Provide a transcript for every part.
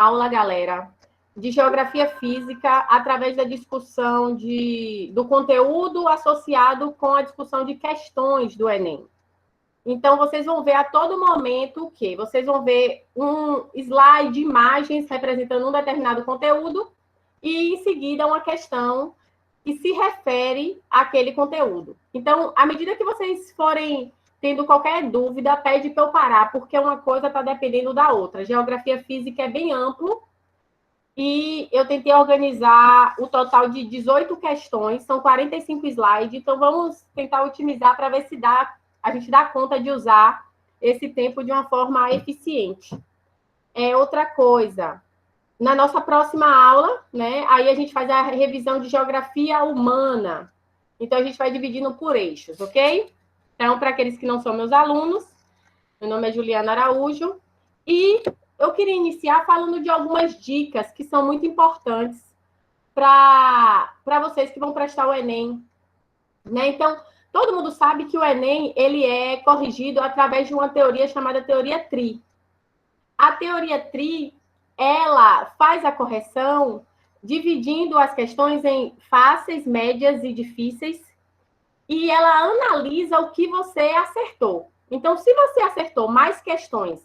aula, galera, de geografia física através da discussão do conteúdo associado com a discussão de questões do Enem. Então, vocês vão ver a todo momento o quê? Vocês vão ver um slide, imagens representando um determinado conteúdo e, em seguida, uma questão que se refere àquele conteúdo. Então, à medida que vocês forem tendo qualquer dúvida, pede para eu parar, porque uma coisa está dependendo da outra. Geografia física é bem amplo e eu tentei organizar o total de 18 questões, são 45 slides, então vamos tentar otimizar para ver se a gente dá conta de usar esse tempo de uma forma eficiente. Outra coisa, na nossa próxima aula, né, aí a gente faz a revisão de geografia humana. Então, a gente vai dividindo por eixos, ok? Então, para aqueles que não são meus alunos, meu nome é Juliana Araújo, e eu queria iniciar falando de algumas dicas que são muito importantes para vocês que vão prestar o Enem. Né? Então, todo mundo sabe que o Enem ele é corrigido através de uma teoria chamada teoria TRI. A teoria TRI, ela faz a correção dividindo as questões em fáceis, médias e difíceis, e ela analisa o que você acertou. Então, se você acertou mais questões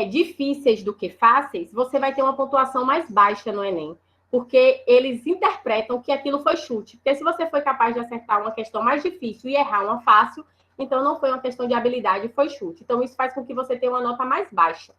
difíceis do que fáceis, você vai ter uma pontuação mais baixa no Enem, porque eles interpretam que aquilo foi chute. Porque se você foi capaz de acertar uma questão mais difícil e errar uma fácil, então não foi uma questão de habilidade, foi chute. Então, isso faz com que você tenha uma nota mais baixa.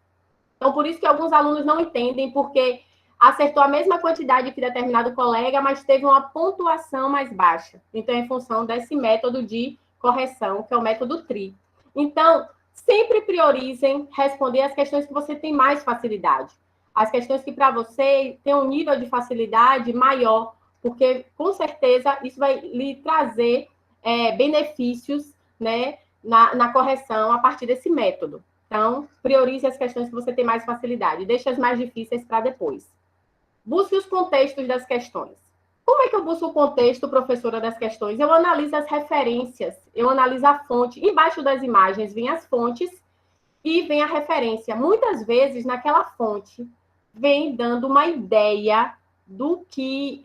Então, por isso que alguns alunos não entendem, porque acertou a mesma quantidade que determinado colega, mas teve uma pontuação mais baixa. Então, é em função desse método de correção, que é o método TRI. Então, sempre priorizem responder as questões que você tem mais facilidade. As questões que, para você, tem um nível de facilidade maior, porque, com certeza, isso vai lhe trazer benefícios, né, na correção a partir desse método. Então, priorize as questões que você tem mais facilidade. Deixe as mais difíceis para depois. Busque os contextos das questões. Como é que eu busco o contexto, professora, das questões? Eu analiso as referências, eu analiso a fonte. Embaixo das imagens vem as fontes e vem a referência. Muitas vezes, naquela fonte, vem dando uma ideia do que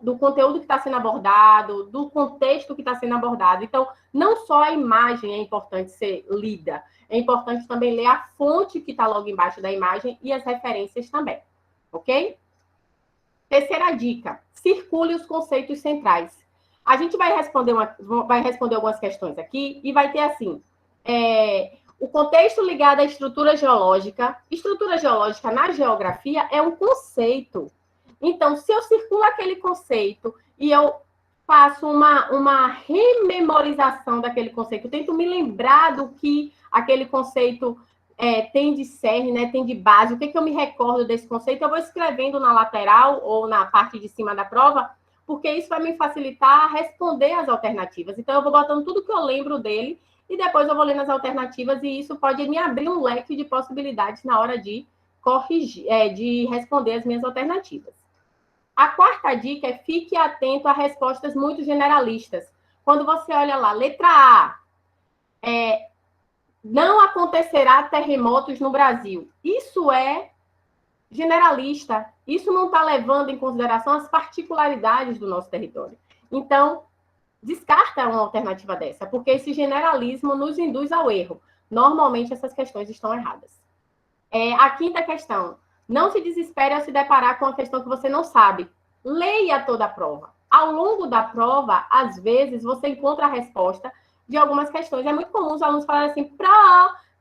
do conteúdo que está sendo abordado, do contexto que está sendo abordado. Então, não só a imagem é importante ser lida, é importante também ler a fonte que está logo embaixo da imagem e as referências também, ok? Terceira dica, circule os conceitos centrais. A gente vai responder algumas questões aqui e vai ter assim, o contexto ligado à estrutura geológica. Estrutura geológica na geografia é um conceito. Então, se eu circulo aquele conceito e eu faço uma rememorização daquele conceito, eu tento me lembrar do que aquele conceito tem de cerne, né, tem de base, o que eu me recordo desse conceito, eu vou escrevendo na lateral ou na parte de cima da prova, porque isso vai me facilitar responder as alternativas. Então, eu vou botando tudo que eu lembro dele e depois eu vou lendo as alternativas e isso pode me abrir um leque de possibilidades na hora de corrigir, de responder as minhas alternativas. A quarta dica é fique atento a respostas muito generalistas. Quando você olha lá, letra A, não acontecerá terremotos no Brasil. Isso é generalista. Isso não está levando em consideração as particularidades do nosso território. Então, descarta uma alternativa dessa, porque esse generalismo nos induz ao erro. Normalmente, essas questões estão erradas. A quinta questão. Não se desespere ao se deparar com uma questão que você não sabe. Leia toda a prova. Ao longo da prova, às vezes, você encontra a resposta de algumas questões. É muito comum os alunos falarem assim,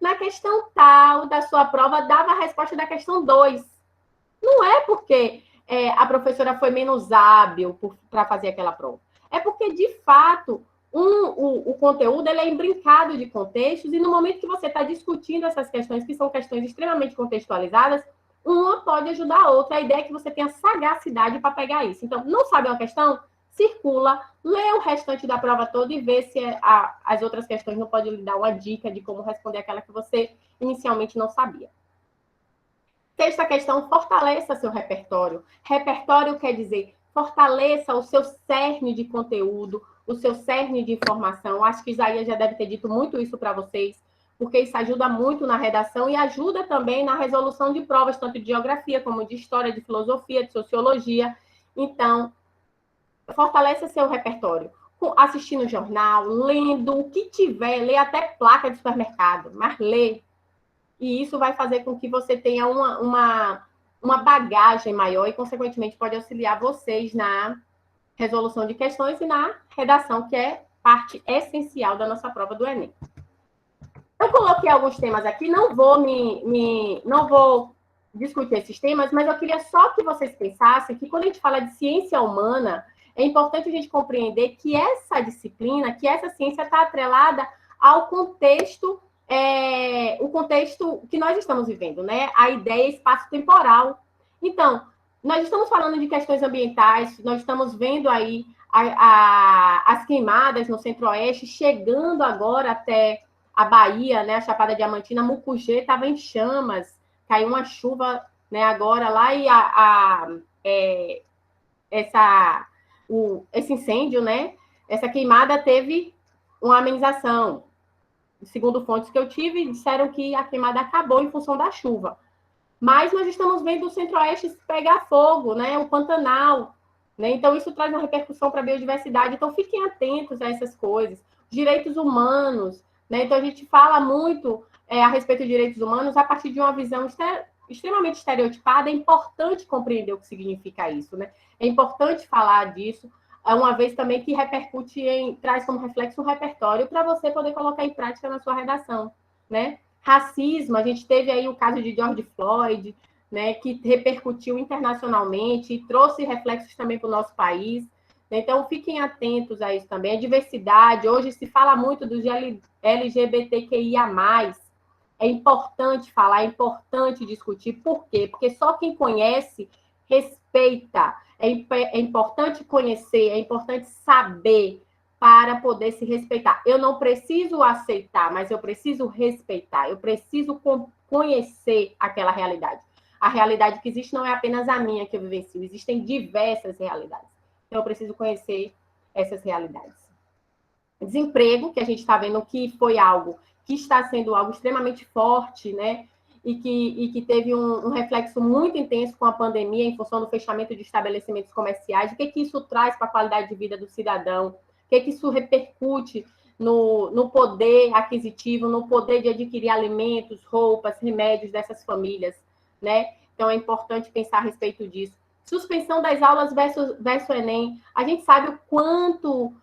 na questão tal da sua prova, dava a resposta da questão 2. Não é porque a professora foi menos hábil para fazer aquela prova. É porque, de fato, o conteúdo ele é imbrincado de contextos e no momento que você está discutindo essas questões, que são questões extremamente contextualizadas, uma pode ajudar a outra. A ideia é que você tenha sagacidade para pegar isso. Então, não sabe uma questão? Circula, lê o restante da prova toda e vê se as outras questões não podem lhe dar uma dica de como responder aquela que você inicialmente não sabia. Sexta questão, fortaleça seu repertório. Repertório quer dizer fortaleça o seu cerne de conteúdo, o seu cerne de informação. Acho que Isaías já deve ter dito muito isso para vocês. porque isso ajuda muito na redação e ajuda também na resolução de provas, tanto de geografia como de história, de filosofia, de sociologia. Então, fortalece seu repertório, assistindo jornal, lendo o que tiver, lê até placa de supermercado, mas lê. E isso vai fazer com que você tenha uma bagagem maior e, consequentemente, pode auxiliar vocês na resolução de questões e na redação, que é parte essencial da nossa prova do Enem. Eu coloquei alguns temas aqui, não vou discutir esses temas, mas eu queria só que vocês pensassem que quando a gente fala de ciência humana, é importante a gente compreender que essa disciplina, que essa ciência está atrelada ao contexto, o contexto que nós estamos vivendo, né? A ideia espaço-temporal. Então, nós estamos falando de questões ambientais, nós estamos vendo aí as queimadas no Centro-Oeste, chegando agora até a Bahia, né, a Chapada Diamantina, Mucugê estava em chamas, caiu uma chuva, né, agora lá e esse incêndio, né, essa queimada teve uma amenização. Segundo fontes que eu tive, disseram que a queimada acabou em função da chuva. Mas nós estamos vendo o Centro-Oeste pegar fogo, né, o Pantanal, né, então isso traz uma repercussão para a biodiversidade. Então fiquem atentos a essas coisas. Direitos humanos, né? Então, a gente fala muito a respeito de direitos humanos a partir de uma visão extremamente estereotipada. É importante compreender o que significa isso, né? É importante falar disso, uma vez também que repercute traz como reflexo um repertório para você poder colocar em prática na sua redação, né? Racismo, a gente teve aí o caso de George Floyd, né, que repercutiu internacionalmente e trouxe reflexos também para o nosso país. Então, fiquem atentos a isso também. A diversidade, hoje se fala muito dos LGBTQIA+. É importante falar, é importante discutir. Por quê? Porque só quem conhece, respeita. É importante conhecer, é importante saber para poder se respeitar. Eu não preciso aceitar, mas eu preciso respeitar. Eu preciso conhecer aquela realidade. A realidade que existe não é apenas a minha que eu vivencio, existem diversas realidades. Então, eu preciso conhecer essas realidades. Desemprego, que a gente está vendo que foi algo que está sendo algo extremamente forte, né? E que teve um reflexo muito intenso com a pandemia, em função do fechamento de estabelecimentos comerciais. O que isso traz para a qualidade de vida do cidadão? O que isso repercute no poder aquisitivo, no poder de adquirir alimentos, roupas, remédios dessas famílias, né? Então, é importante pensar a respeito disso. Suspensão das aulas versus Enem. A gente sabe o quanto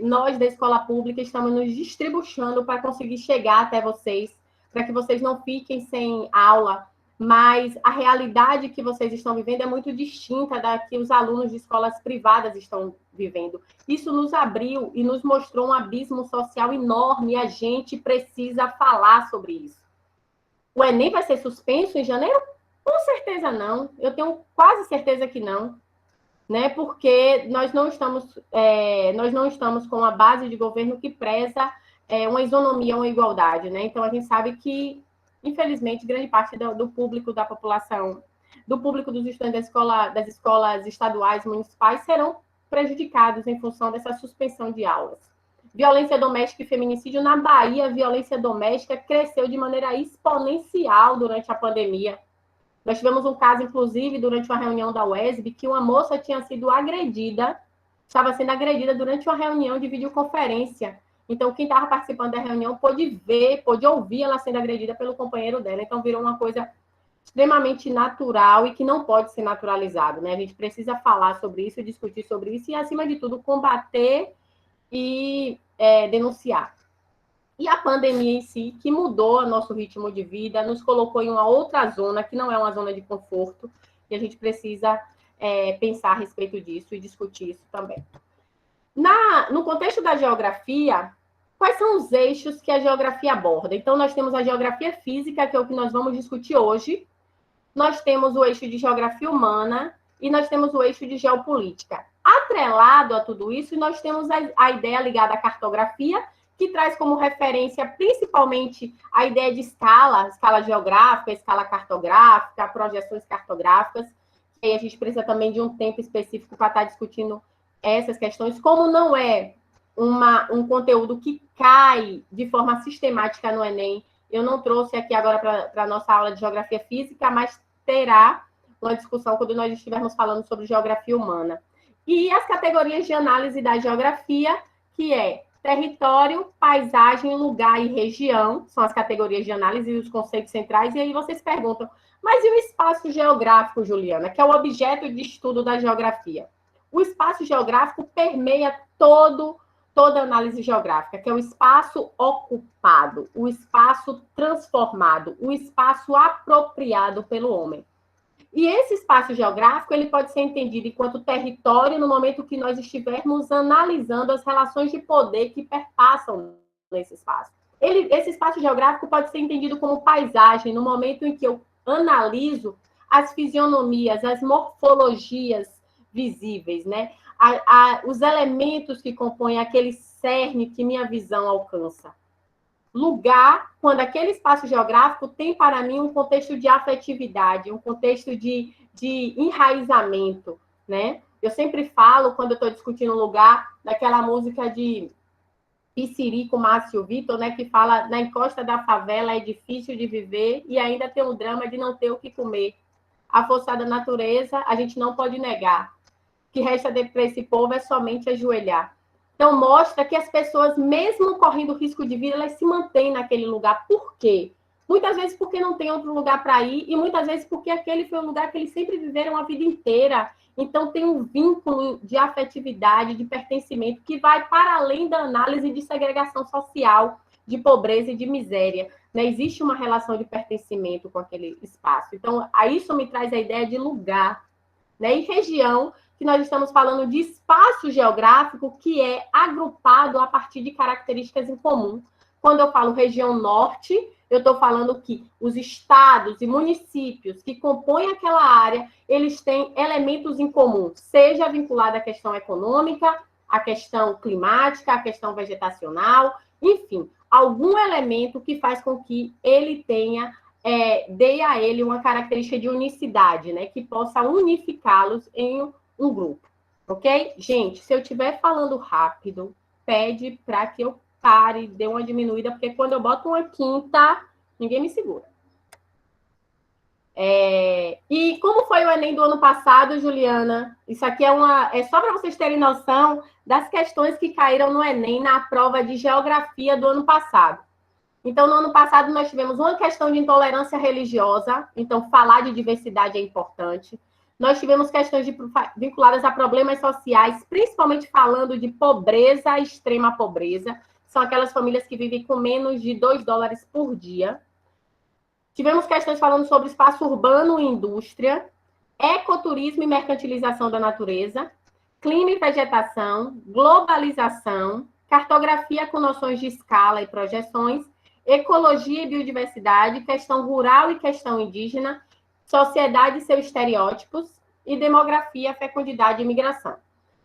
nós da escola pública estamos nos distribuindo para conseguir chegar até vocês, para que vocês não fiquem sem aula, mas a realidade que vocês estão vivendo é muito distinta da que os alunos de escolas privadas estão vivendo. Isso nos abriu e nos mostrou um abismo social enorme, e a gente precisa falar sobre isso. O Enem vai ser suspenso em janeiro? Com certeza não. Eu tenho quase certeza que não, né? Porque nós não estamos com uma base de governo que preza uma isonomia, uma igualdade, né? Então, a gente sabe que, infelizmente, grande parte do público da população, do público dos estudantes das escolas estaduais, municipais, serão prejudicados em função dessa suspensão de aulas. Violência doméstica e feminicídio. Na Bahia, a violência doméstica cresceu de maneira exponencial durante a pandemia. Nós tivemos um caso, inclusive, durante uma reunião da UESB, que uma moça tinha sido agredida, estava sendo agredida durante uma reunião de videoconferência. Então, quem estava participando da reunião pôde ouvir ela sendo agredida pelo companheiro dela. Então, virou uma coisa extremamente natural e que não pode ser naturalizado, né? A gente precisa falar sobre isso, discutir sobre isso e, acima de tudo, combater e denunciar. E a pandemia em si, que mudou o nosso ritmo de vida, nos colocou em uma outra zona, que não é uma zona de conforto, e a gente precisa pensar a respeito disso e discutir isso também. No contexto da geografia, quais são os eixos que a geografia aborda? Então, nós temos a geografia física, que é o que nós vamos discutir hoje, nós temos o eixo de geografia humana e nós temos o eixo de geopolítica. Atrelado a tudo isso, nós temos a ideia ligada à cartografia, que traz como referência principalmente a ideia de escala geográfica, escala cartográfica, projeções cartográficas. E aí a gente precisa também de um tempo específico para estar discutindo essas questões. Como não é um conteúdo que cai de forma sistemática no Enem. Eu não trouxe aqui agora para a nossa aula de Geografia Física, mas terá uma discussão quando nós estivermos falando sobre Geografia Humana. E as categorias de análise da geografia, que é território, paisagem, lugar e região, são as categorias de análise e os conceitos centrais. E aí vocês perguntam, mas e o espaço geográfico, Juliana, que é o objeto de estudo da geografia? O espaço geográfico permeia toda análise geográfica, que é o espaço ocupado, o espaço transformado, o espaço apropriado pelo homem. E esse espaço geográfico, ele pode ser entendido enquanto território no momento que nós estivermos analisando as relações de poder que perpassam nesse espaço. Esse espaço geográfico pode ser entendido como paisagem no momento em que eu analiso as fisionomias, as morfologias visíveis, né? Os elementos que compõem aquele cerne que minha visão alcança. Lugar, quando aquele espaço geográfico tem para mim um contexto de afetividade, um contexto de enraizamento, né? Eu sempre falo, quando eu estou discutindo lugar, daquela música de Pissirico, Márcio Vitor, né, que fala, na encosta da favela é difícil de viver e ainda tem o drama de não ter o que comer. A força da natureza, a gente não pode negar. O que resta para esse povo é somente ajoelhar. Então, mostra que as pessoas, mesmo correndo risco de vida, elas se mantêm naquele lugar. Por quê? Muitas vezes porque não tem outro lugar para ir e muitas vezes porque aquele foi um lugar que eles sempre viveram a vida inteira. Então, tem um vínculo de afetividade, de pertencimento, que vai para além da análise de segregação social, de pobreza e de miséria. Né? Existe uma relação de pertencimento com aquele espaço. Então, isso me traz a ideia de lugar. Né? E região, que nós estamos falando de espaço geográfico que é agrupado a partir de características em comum. Quando eu falo região norte, eu estou falando que os estados e municípios que compõem aquela área, eles têm elementos em comum, seja vinculado à questão econômica, à questão climática, à questão vegetacional, enfim, algum elemento que faz com que ele tenha, dê a ele uma característica de unicidade, né, que possa unificá-los em um grupo, ok? Gente, se eu estiver falando rápido, pede para que eu pare, dê uma diminuída, porque quando eu boto uma quinta, ninguém me segura. E como foi o Enem do ano passado, Juliana? Isso aqui é só para vocês terem noção das questões que caíram no Enem na prova de geografia do ano passado. Então, no ano passado, nós tivemos uma questão de intolerância religiosa, então falar de diversidade é importante. Nós tivemos questões vinculadas a problemas sociais, principalmente falando de pobreza, extrema pobreza. São aquelas famílias que vivem com menos de $2 por dia. Tivemos questões falando sobre espaço urbano e indústria, ecoturismo e mercantilização da natureza, clima e vegetação, globalização, cartografia com noções de escala e projeções, ecologia e biodiversidade, questão rural e questão indígena, sociedade e seus estereótipos, e demografia, fecundidade e migração.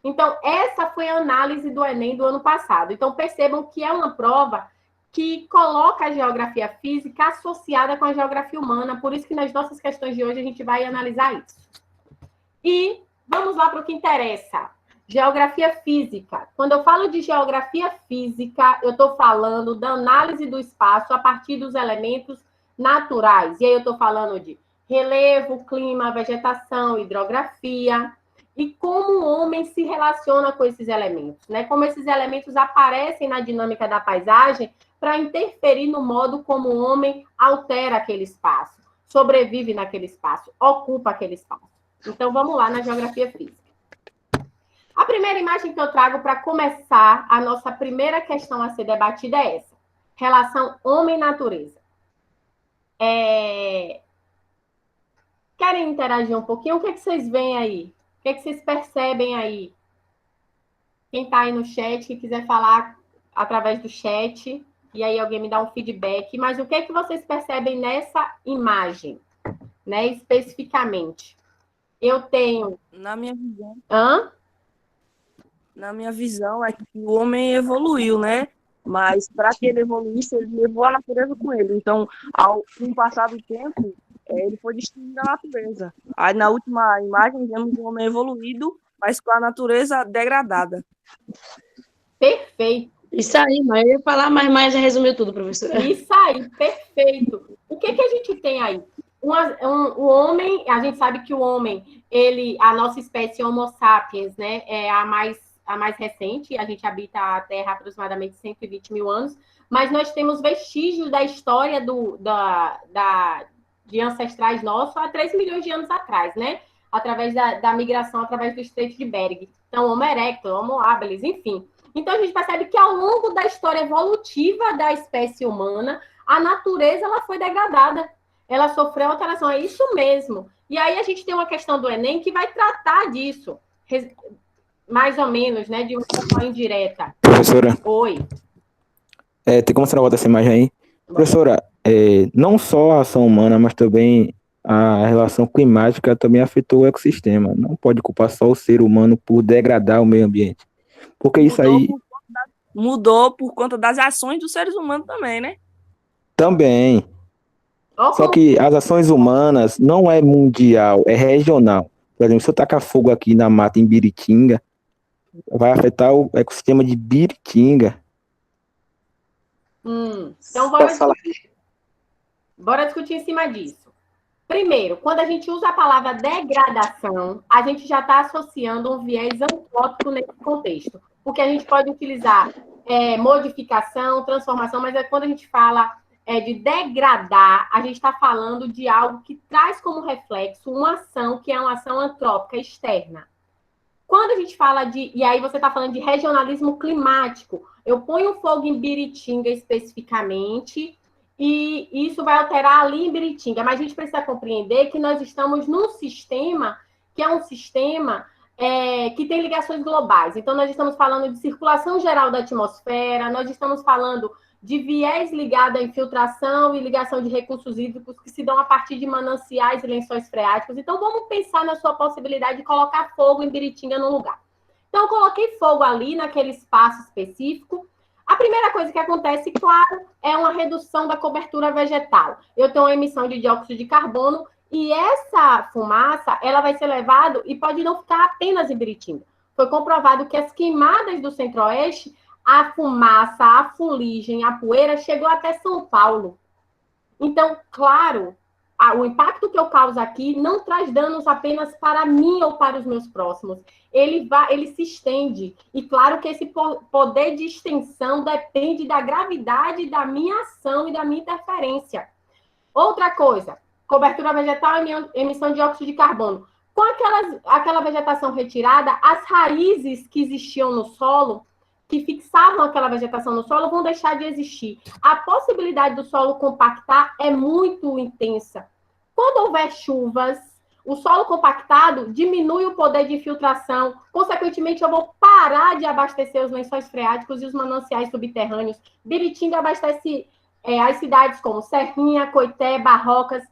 Então, essa foi a análise do Enem do ano passado. Então, percebam que é uma prova que coloca a geografia física associada com a geografia humana, por isso que nas nossas questões de hoje a gente vai analisar isso. E vamos lá para o que interessa. Geografia física. Quando eu falo de geografia física, eu estou falando da análise do espaço a partir dos elementos naturais. E aí eu estou falando de relevo, clima, vegetação, hidrografia, e como o homem se relaciona com esses elementos, né? Como esses elementos aparecem na dinâmica da paisagem para interferir no modo como o homem altera aquele espaço, sobrevive naquele espaço, ocupa aquele espaço. Então, vamos lá na geografia física. A primeira imagem que eu trago para começar a nossa primeira questão a ser debatida é essa. Relação homem-natureza. Querem interagir um pouquinho? O que vocês veem aí? O que vocês percebem aí? Quem está aí no chat, que quiser falar através do chat, e aí alguém me dá um feedback. Mas o que vocês percebem nessa imagem, né, especificamente? Eu tenho... Na minha visão... Hã? Na minha visão, é que o homem evoluiu, né? Mas para que ele evoluísse, ele levou a natureza com ele. Então, com o passar do tempo, ele foi destruindo a natureza. Aí, na última imagem, vemos o homem evoluído, mas com a natureza degradada. Perfeito. Isso aí, mas eu ia falar, mas já resumiu tudo, professora. Isso aí, perfeito. O que a gente tem aí? O homem, a gente sabe que o homem, a nossa espécie Homo sapiens, né, é a mais recente, a gente habita a Terra há aproximadamente 120 mil anos, mas nós temos vestígios da história de ancestrais nossos há 3 milhões de anos atrás, né? Através da migração, através do Estreito de Bering. Então, Homo erectus, Homo habilis, enfim. Então, a gente percebe que ao longo da história evolutiva da espécie humana, a natureza ela foi degradada, ela sofreu alteração, é isso mesmo. E aí a gente tem uma questão do Enem que vai tratar disso, mais ou menos, né, de uma forma indireta. Professora? Oi. Tem como você não botar essa imagem aí? Professora, não só a ação humana, mas também a relação climática também afetou o ecossistema. Não pode culpar só o ser humano por degradar o meio ambiente. Porque isso aí... Mudou por conta das ações dos seres humanos também, né? Também. Só que as ações humanas não é mundial, é regional. Por exemplo, se eu tacar fogo aqui na mata em Biritinga, vai afetar o ecossistema de Biritinga. Então, bora discutir em cima disso. Primeiro, quando a gente usa a palavra degradação, a gente já está associando um viés antrópico nesse contexto. Porque a gente pode utilizar modificação, transformação, mas quando a gente fala de degradar, a gente está falando de algo que traz como reflexo uma ação que é uma ação antrópica externa. Quando a gente fala e aí você está falando de regionalismo climático, eu ponho fogo em Biritinga especificamente, e isso vai alterar ali em Biritinga, mas a gente precisa compreender que nós estamos num sistema que é um sistema que tem ligações globais. Então, nós estamos falando de circulação geral da atmosfera, nós estamos falando de viés ligado à infiltração e ligação de recursos hídricos que se dão a partir de mananciais e lençóis freáticos. Então, vamos pensar na sua possibilidade de colocar fogo em Biritinga no lugar. Então, eu coloquei fogo ali, naquele espaço específico. A primeira coisa que acontece, claro, é uma redução da cobertura vegetal. Eu tenho uma emissão de dióxido de carbono e essa fumaça, ela vai ser levada e pode não ficar apenas em Biritinga. Foi comprovado que as queimadas do Centro-Oeste, a fumaça, a fuligem, a poeira chegou até São Paulo. Então, claro, o impacto que eu causo aqui não traz danos apenas para mim ou para os meus próximos. Ele se estende. E claro que esse poder de extensão depende da gravidade da minha ação e da minha interferência. Outra coisa, cobertura vegetal e emissão de dióxido de carbono. Com aquela vegetação retirada, as raízes que existiam no solo, que fixavam aquela vegetação no solo, vão deixar de existir. A possibilidade do solo compactar é muito intensa. Quando houver chuvas, o solo compactado diminui o poder de infiltração. Consequentemente, eu vou parar de abastecer os lençóis freáticos e os mananciais subterrâneos. Biritinga abastece as cidades como Serrinha, Coité, Barrocas.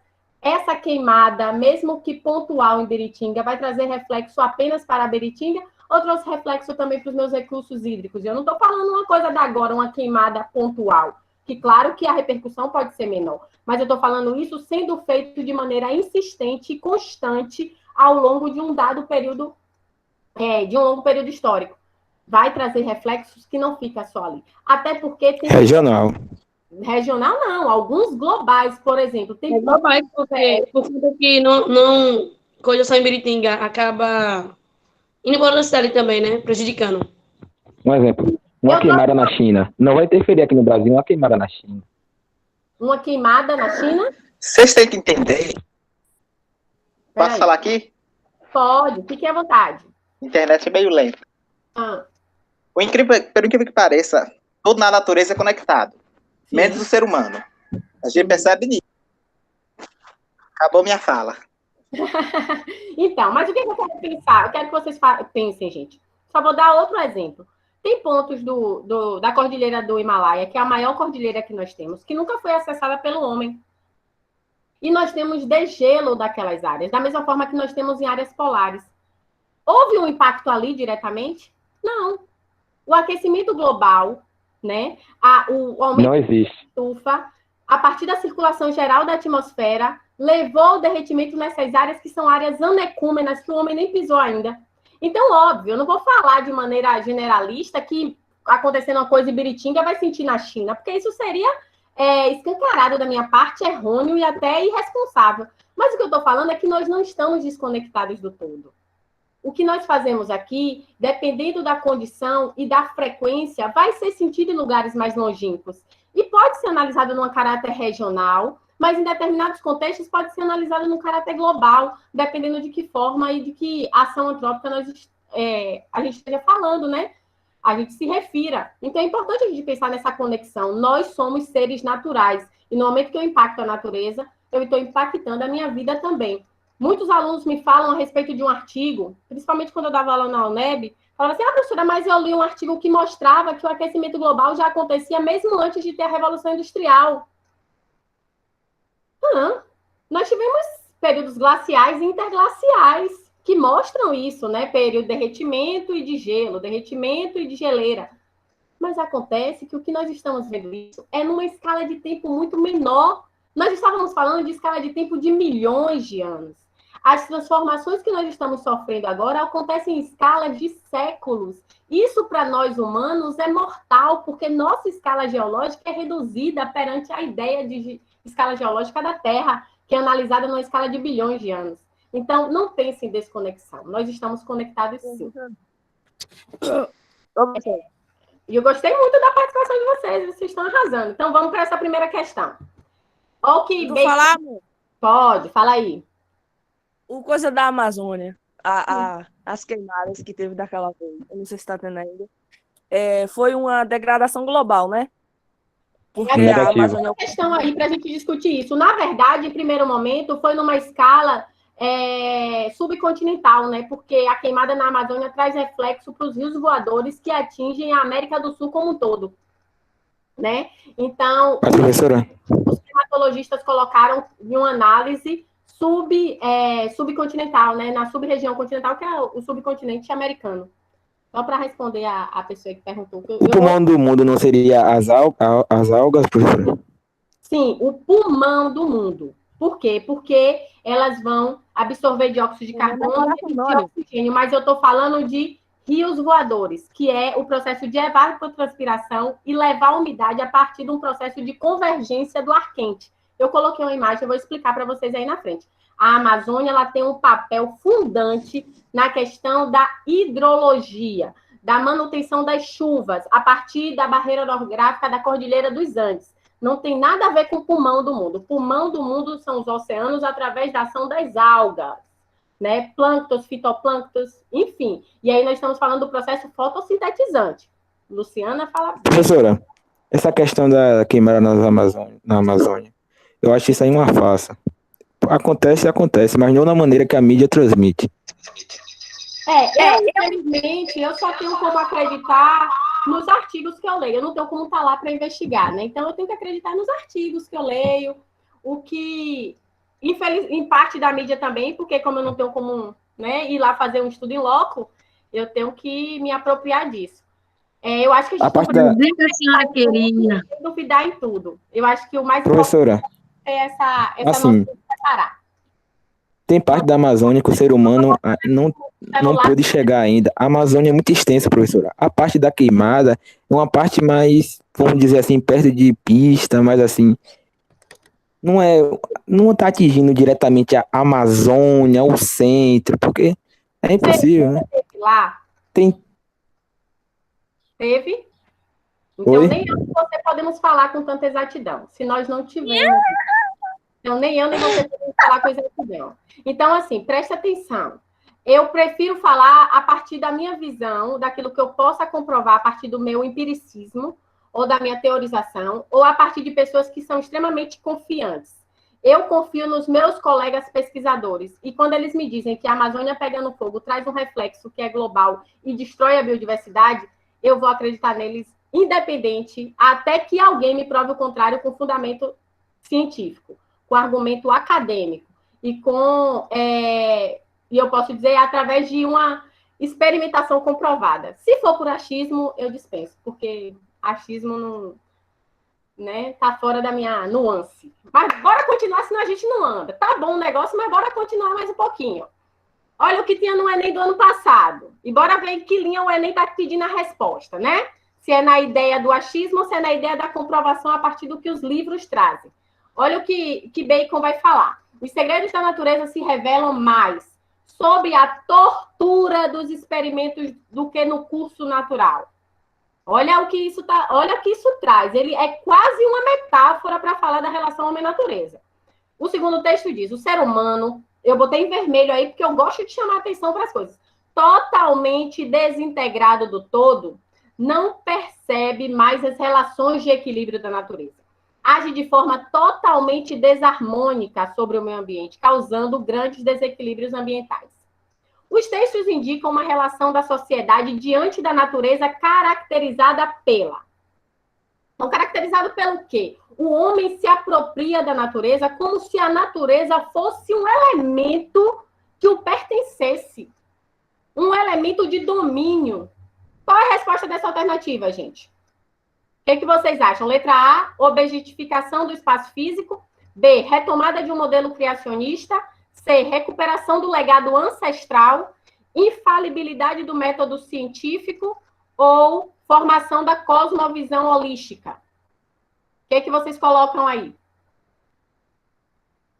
Essa queimada, mesmo que pontual em Biritinga, vai trazer reflexo apenas para Biritinga, ou trouxe reflexo também para os meus recursos hídricos. Eu não estou falando uma coisa da agora, uma queimada pontual, que claro que a repercussão pode ser menor, mas eu estou falando isso sendo feito de maneira insistente e constante ao longo de um dado período, de um longo período histórico. Vai trazer reflexos que não fica só ali. Até porque tem... Regional não, alguns globais, por exemplo. Tem globais, porque por conta que não coisa só em Biritinga acaba indo embora da cidade também, né? Prejudicando. Um exemplo. Uma queimada na China. Não vai interferir aqui no Brasil, uma queimada na China. Uma queimada na China? Vocês têm que entender. Posso falar aqui? Pode, fique à vontade. A internet é meio lenta. Pelo incrível que pareça, tudo na natureza é conectado. Sim. Menos o ser humano. A gente percebe nisso. Acabou minha fala. Então, mas o que eu quero pensar? Eu quero que vocês pensem, gente. Só vou dar outro exemplo. Tem pontos da Cordilheira do Himalaia, que é a maior cordilheira que nós temos, que nunca foi acessada pelo homem. E nós temos degelo daquelas áreas, da mesma forma que nós temos em áreas polares. Houve um impacto ali diretamente? Não. O aquecimento global, né? O aumento não existe. Da estufa, a partir da circulação geral da atmosfera, levou ao derretimento nessas áreas que são áreas anecúmenas, que o homem nem pisou ainda. Então, óbvio, eu não vou falar de maneira generalista que acontecendo uma coisa em Biritinga, vai sentir na China, porque isso seria escancarado da minha parte, errôneo e até irresponsável. Mas o que eu estou falando é que nós não estamos desconectados do todo. O que nós fazemos aqui, dependendo da condição e da frequência, vai ser sentido em lugares mais longínquos. E pode ser analisado num caráter regional, mas em determinados contextos pode ser analisado num caráter global, dependendo de que forma e de que ação antrópica a gente esteja falando, né? A gente se refira. Então, é importante a gente pensar nessa conexão. Nós somos seres naturais. E no momento que eu impacto a natureza, eu estou impactando a minha vida também. Muitos alunos me falam a respeito de um artigo, principalmente quando eu dava aula na UNEB, falavam assim, professora, mas eu li um artigo que mostrava que o aquecimento global já acontecia mesmo antes de ter a Revolução Industrial. Nós tivemos períodos glaciais e interglaciais que mostram isso, né? Período de derretimento e de gelo, derretimento e de geleira. Mas acontece que o que nós estamos vendo isso é numa escala de tempo muito menor. Nós estávamos falando de escala de tempo de milhões de anos. As transformações que nós estamos sofrendo agora acontecem em escala de séculos. Isso, para nós humanos, é mortal, porque nossa escala geológica é reduzida perante a ideia de escala geológica da Terra, que é analisada numa escala de bilhões de anos. Então, não pense em desconexão. Nós estamos conectados, sim. E eu gostei muito da participação de vocês estão arrasando. Então, vamos para essa primeira questão. Vou falar, amor? Pode, fala aí. O coisa da Amazônia, as queimadas que teve daquela vez, eu não sei se está tendo ainda, foi uma degradação global, né? Porque a Amazônia é uma questão aí para a gente discutir isso. Na verdade, em primeiro momento, foi numa escala subcontinental, né? Porque a queimada na Amazônia traz reflexo para os rios voadores que atingem a América do Sul como um todo, né? Então, os climatologistas colocaram em uma análise subcontinental, né? Na sub-região continental, que é o subcontinente americano. Só para responder a pessoa que perguntou. O pulmão do mundo não seria as algas, professor? Sim, o pulmão do mundo. Por quê? Porque elas vão absorver dióxido de carbono e oxigênio, mas eu estou falando de rios voadores, que é o processo de evapotranspiração e levar a umidade a partir de um processo de convergência do ar quente. Eu coloquei uma imagem, eu vou explicar para vocês aí na frente. A Amazônia ela tem um papel fundante na questão da hidrologia, da manutenção das chuvas, a partir da barreira orográfica da Cordilheira dos Andes. Não tem nada a ver com o pulmão do mundo. O pulmão do mundo são os oceanos através da ação das algas, né? Plânctons, fitoplânctons, enfim. E aí nós estamos falando do processo fotossintetizante. Luciana fala... Professora, essa questão da queimada na Amazônia, eu acho isso aí uma farsa. Acontece, mas não da maneira que a mídia transmite. Infelizmente, eu só tenho como acreditar nos artigos que eu leio. Eu não tenho como estar lá para investigar, né? Então, eu tenho que acreditar nos artigos que eu leio, o que, em parte da mídia também, porque como eu não tenho como, né, ir lá fazer um estudo em loco, eu tenho que me apropriar disso. Eu acho que a gente não pode duvidar em tudo. Eu acho que o mais professora, é essa assim, noção de separar. Tem parte da Amazônia que o ser humano não pôde chegar ainda. A Amazônia é muito extensa, professora. A parte da queimada é uma parte mais, vamos dizer assim, perto de pista, mas assim, não está atingindo diretamente a Amazônia, o centro, porque é impossível, né? Lá? Teve? Então, nem eu nem você podemos falar com tanta exatidão, se nós não tivermos. Então, nem eu nem você podemos falar com exatidão. Então, assim, preste atenção. Eu prefiro falar a partir da minha visão, daquilo que eu possa comprovar a partir do meu empiricismo, ou da minha teorização, ou a partir de pessoas que são extremamente confiantes. Eu confio nos meus colegas pesquisadores, e quando eles me dizem que a Amazônia pegando fogo traz um reflexo que é global e destrói a biodiversidade, eu vou acreditar neles independente, até que alguém me prove o contrário com fundamento científico, com argumento acadêmico, e eu posso dizer, através de uma experimentação comprovada. Se for por achismo, eu dispenso, porque achismo não, né, tá fora da minha nuance. Mas bora continuar, senão a gente não anda. Tá bom o negócio, mas bora continuar mais um pouquinho. Olha o que tinha no Enem do ano passado. E bora ver em que linha o Enem tá pedindo a resposta, né? Se é na ideia do achismo ou se é na ideia da comprovação a partir do que os livros trazem. Olha o que Bacon vai falar. Os segredos da natureza se revelam mais sobre a tortura dos experimentos do que no curso natural. Olha o que isso traz. Ele é quase uma metáfora para falar da relação homem-natureza. O segundo texto diz: o ser humano, eu botei em vermelho aí porque eu gosto de chamar atenção para as coisas, totalmente desintegrado do todo, não percebe mais as relações de equilíbrio da natureza. Age de forma totalmente desarmônica sobre o meio ambiente, causando grandes desequilíbrios ambientais. Os textos indicam uma relação da sociedade diante da natureza caracterizada pela... Então, caracterizado pelo quê? O homem se apropria da natureza como se a natureza fosse um elemento que o pertencesse. Um elemento de domínio. Qual é a resposta dessa alternativa, gente? O que vocês acham? Letra A, objetificação do espaço físico. B, retomada de um modelo criacionista. C, recuperação do legado ancestral. Infalibilidade do método científico. Ou formação da cosmovisão holística. O que vocês colocam aí? O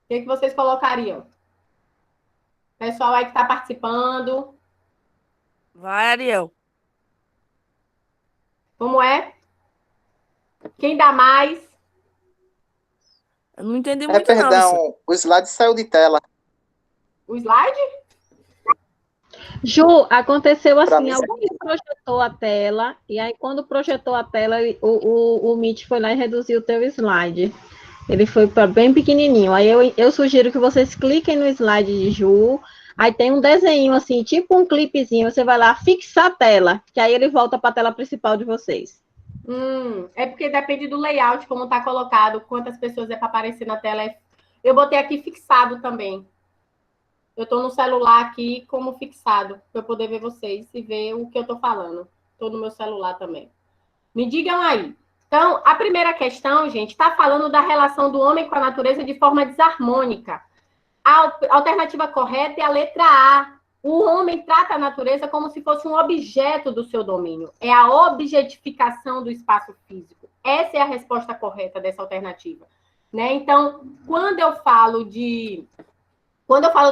que vocês colocariam? Pessoal aí que está participando. Vai, Ariel. Como é? Quem dá mais? Eu não entendi muito, perdão, o slide saiu de tela. O slide? Ju, aconteceu Pra assim, mim, alguém projetou a tela, e aí quando projetou a tela, o Meet foi lá e reduziu o teu slide. Ele foi para bem pequenininho. Aí eu sugiro que vocês cliquem no slide de Ju, aí tem um desenho assim, tipo um clipezinho, você vai lá fixar a tela, que aí ele volta para a tela principal de vocês. É porque depende do layout, como está colocado, quantas pessoas é para aparecer na tela. Eu botei aqui fixado também. Eu estou no celular aqui como fixado, para eu poder ver vocês e ver o que eu estou falando. Estou no meu celular também. Me digam aí. Então, a primeira questão, gente, está falando da relação do homem com a natureza de forma desarmônica. A alternativa correta é a letra A. O homem trata a natureza como se fosse um objeto do seu domínio. É a objetificação do espaço físico. Essa é a resposta correta dessa alternativa. Né? Então, quando eu falo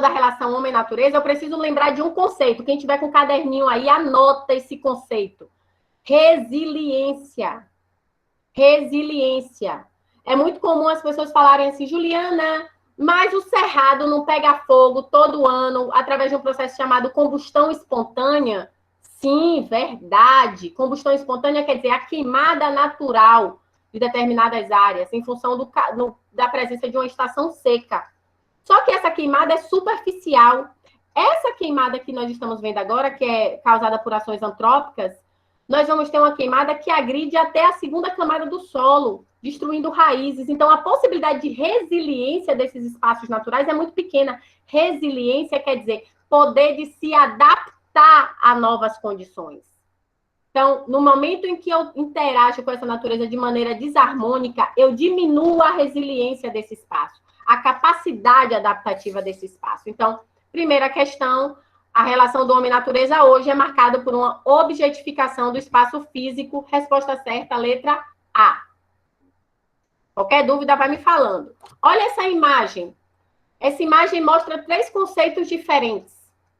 da relação homem-natureza, eu preciso lembrar de um conceito. Quem tiver com o caderninho aí, anota esse conceito. Resiliência. Resiliência. É muito comum as pessoas falarem assim, Juliana, mas o cerrado não pega fogo todo ano através de um processo chamado combustão espontânea? Sim, verdade. Combustão espontânea quer dizer a queimada natural de determinadas áreas, em função da presença de uma estação seca. Só que essa queimada é superficial. Essa queimada que nós estamos vendo agora, que é causada por ações antrópicas, nós vamos ter uma queimada que agride até a segunda camada do solo, destruindo raízes. Então, a possibilidade de resiliência desses espaços naturais é muito pequena. Resiliência quer dizer poder de se adaptar a novas condições. Então, no momento em que eu interajo com essa natureza de maneira desarmônica, eu diminuo a resiliência desse espaço, a capacidade adaptativa desse espaço. Então, primeira questão, a relação do homem-natureza hoje é marcada por uma objetificação do espaço físico. Resposta certa, letra A. Qualquer dúvida, vai me falando. Olha essa imagem. Essa imagem mostra 3 conceitos diferentes,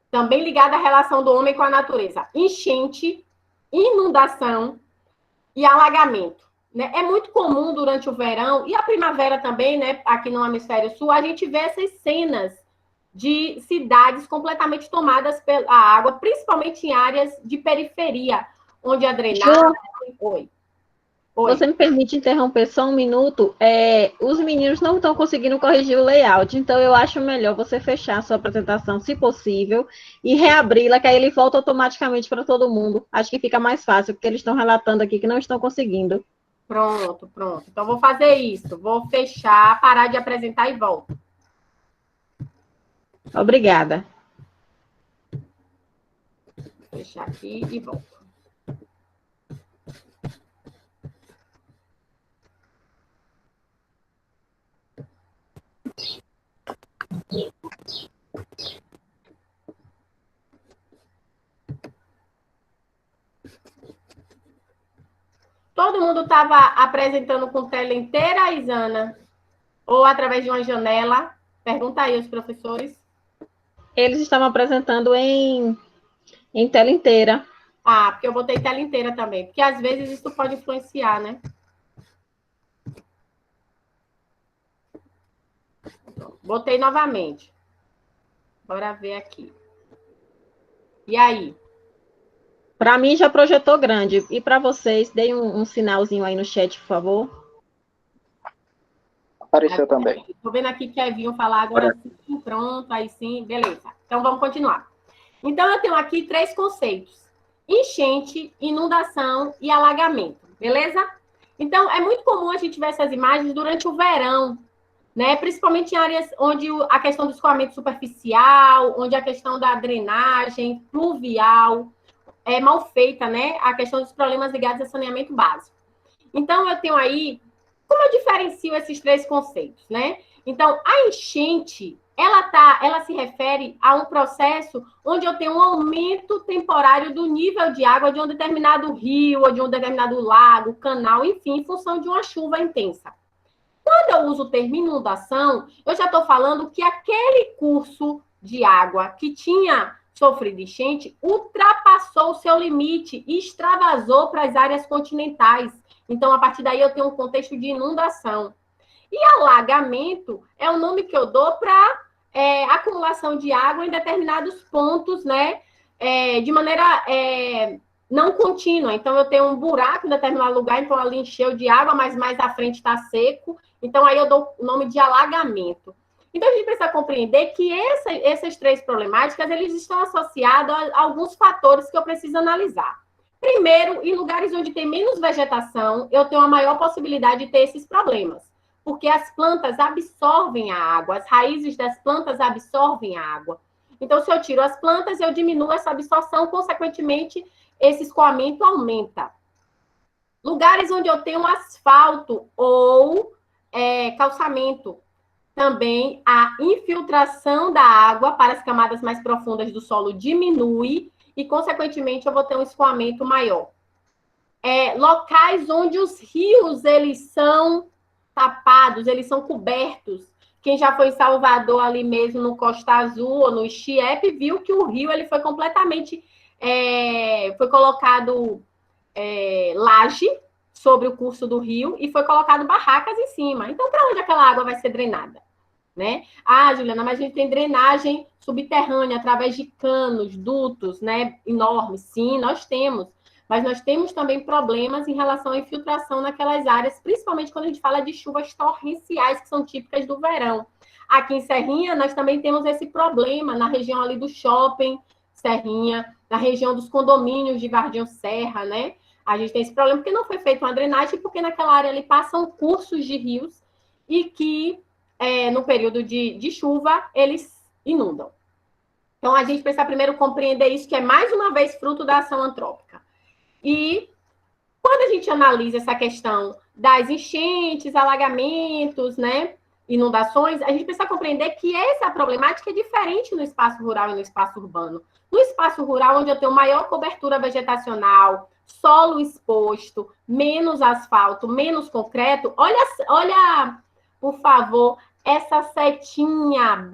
também ligados à relação do homem com a natureza. Enchente, inundação e alagamento. Né? É muito comum durante o verão, e a primavera também, né, aqui no hemisfério sul, a gente vê essas cenas de cidades completamente tomadas pela água, principalmente em áreas de periferia, onde a drenagem... Oi. Você me permite interromper só um minuto? Os meninos não estão conseguindo corrigir o layout, então eu acho melhor você fechar a sua apresentação, se possível, e reabri-la, que aí ele volta automaticamente para todo mundo. Acho que fica mais fácil, porque eles estão relatando aqui que não estão conseguindo. Pronto. Então, vou fazer isso. Vou fechar, parar de apresentar e volto. Obrigada. Vou fechar aqui e volto. Todo mundo estava apresentando com tela inteira, Isana? Ou através de uma janela? Pergunta aí aos professores. Eles estavam apresentando em tela inteira. Ah, porque eu botei tela inteira também. Porque às vezes isso pode influenciar, né? Botei novamente. Bora ver aqui. E aí? Para mim já projetou grande. E para vocês, deem um sinalzinho aí no chat, por favor. Apareceu também. Estou vendo aqui que Kevinho falar agora sim, pronto, aí sim, beleza. Então vamos continuar. Então eu tenho aqui 3 conceitos: enchente, inundação e alagamento, beleza? Então é muito comum a gente ver essas imagens durante o verão, né? Principalmente em áreas onde a questão do escoamento superficial, onde a questão da drenagem pluvial é mal feita, né? A questão dos problemas ligados a saneamento básico. Então, eu tenho aí, como eu diferencio esses 3 conceitos, né? Então, a enchente, ela se refere a um processo onde eu tenho um aumento temporário do nível de água de um determinado rio, ou de um determinado lago, canal, enfim, em função de uma chuva intensa. Quando eu uso o termo inundação, eu já estou falando que aquele curso de água que tinha sofrido enchente ultrapassou o seu limite e extravasou para as áreas continentais. Então, a partir daí, eu tenho um contexto de inundação. E alagamento é o nome que eu dou para acumulação de água em determinados pontos, né? De maneira não contínua. Então, eu tenho um buraco em determinado lugar, então ali encheu de água, mas mais à frente está seco. Então, aí eu dou o nome de alagamento. Então, a gente precisa compreender que essas 3 problemáticas, eles estão associados a alguns fatores que eu preciso analisar. Primeiro, em lugares onde tem menos vegetação, eu tenho a maior possibilidade de ter esses problemas, porque as plantas absorvem a água, as raízes das plantas absorvem a água. Então, se eu tiro as plantas, eu diminuo essa absorção, consequentemente, esse escoamento aumenta. Lugares onde eu tenho asfalto ou calçamento, também a infiltração da água para as camadas mais profundas do solo diminui e, consequentemente, eu vou ter um escoamento maior. Locais onde os rios, eles são tapados, eles são cobertos. Quem já foi em Salvador, ali mesmo no Costa Azul ou no Ixiepe, viu que o rio ele foi completamente... foi colocado laje sobre o curso do rio e foi colocado barracas em cima. Então, para onde aquela água vai ser drenada? Né? Ah, Juliana, mas a gente tem drenagem subterrânea através de canos, dutos, né, enormes. Sim, nós temos. Mas nós temos também problemas em relação à infiltração naquelas áreas, principalmente quando a gente fala de chuvas torrenciais, que são típicas do verão. Aqui em Serrinha, nós também temos esse problema na região ali do shopping Serrinha, na região dos condomínios de Varginho Serra, né? A gente tem esse problema porque não foi feita uma drenagem, porque naquela área ali passam cursos de rios e que, no período de chuva, eles inundam. Então, a gente precisa primeiro compreender isso, que é, mais uma vez, fruto da ação antrópica. E, quando a gente analisa essa questão das enchentes, alagamentos, né, inundações, a gente precisa compreender que essa problemática é diferente no espaço rural e no espaço urbano. No espaço rural, onde eu tenho maior cobertura vegetacional, solo exposto, menos asfalto, menos concreto, olha, por favor, essa setinha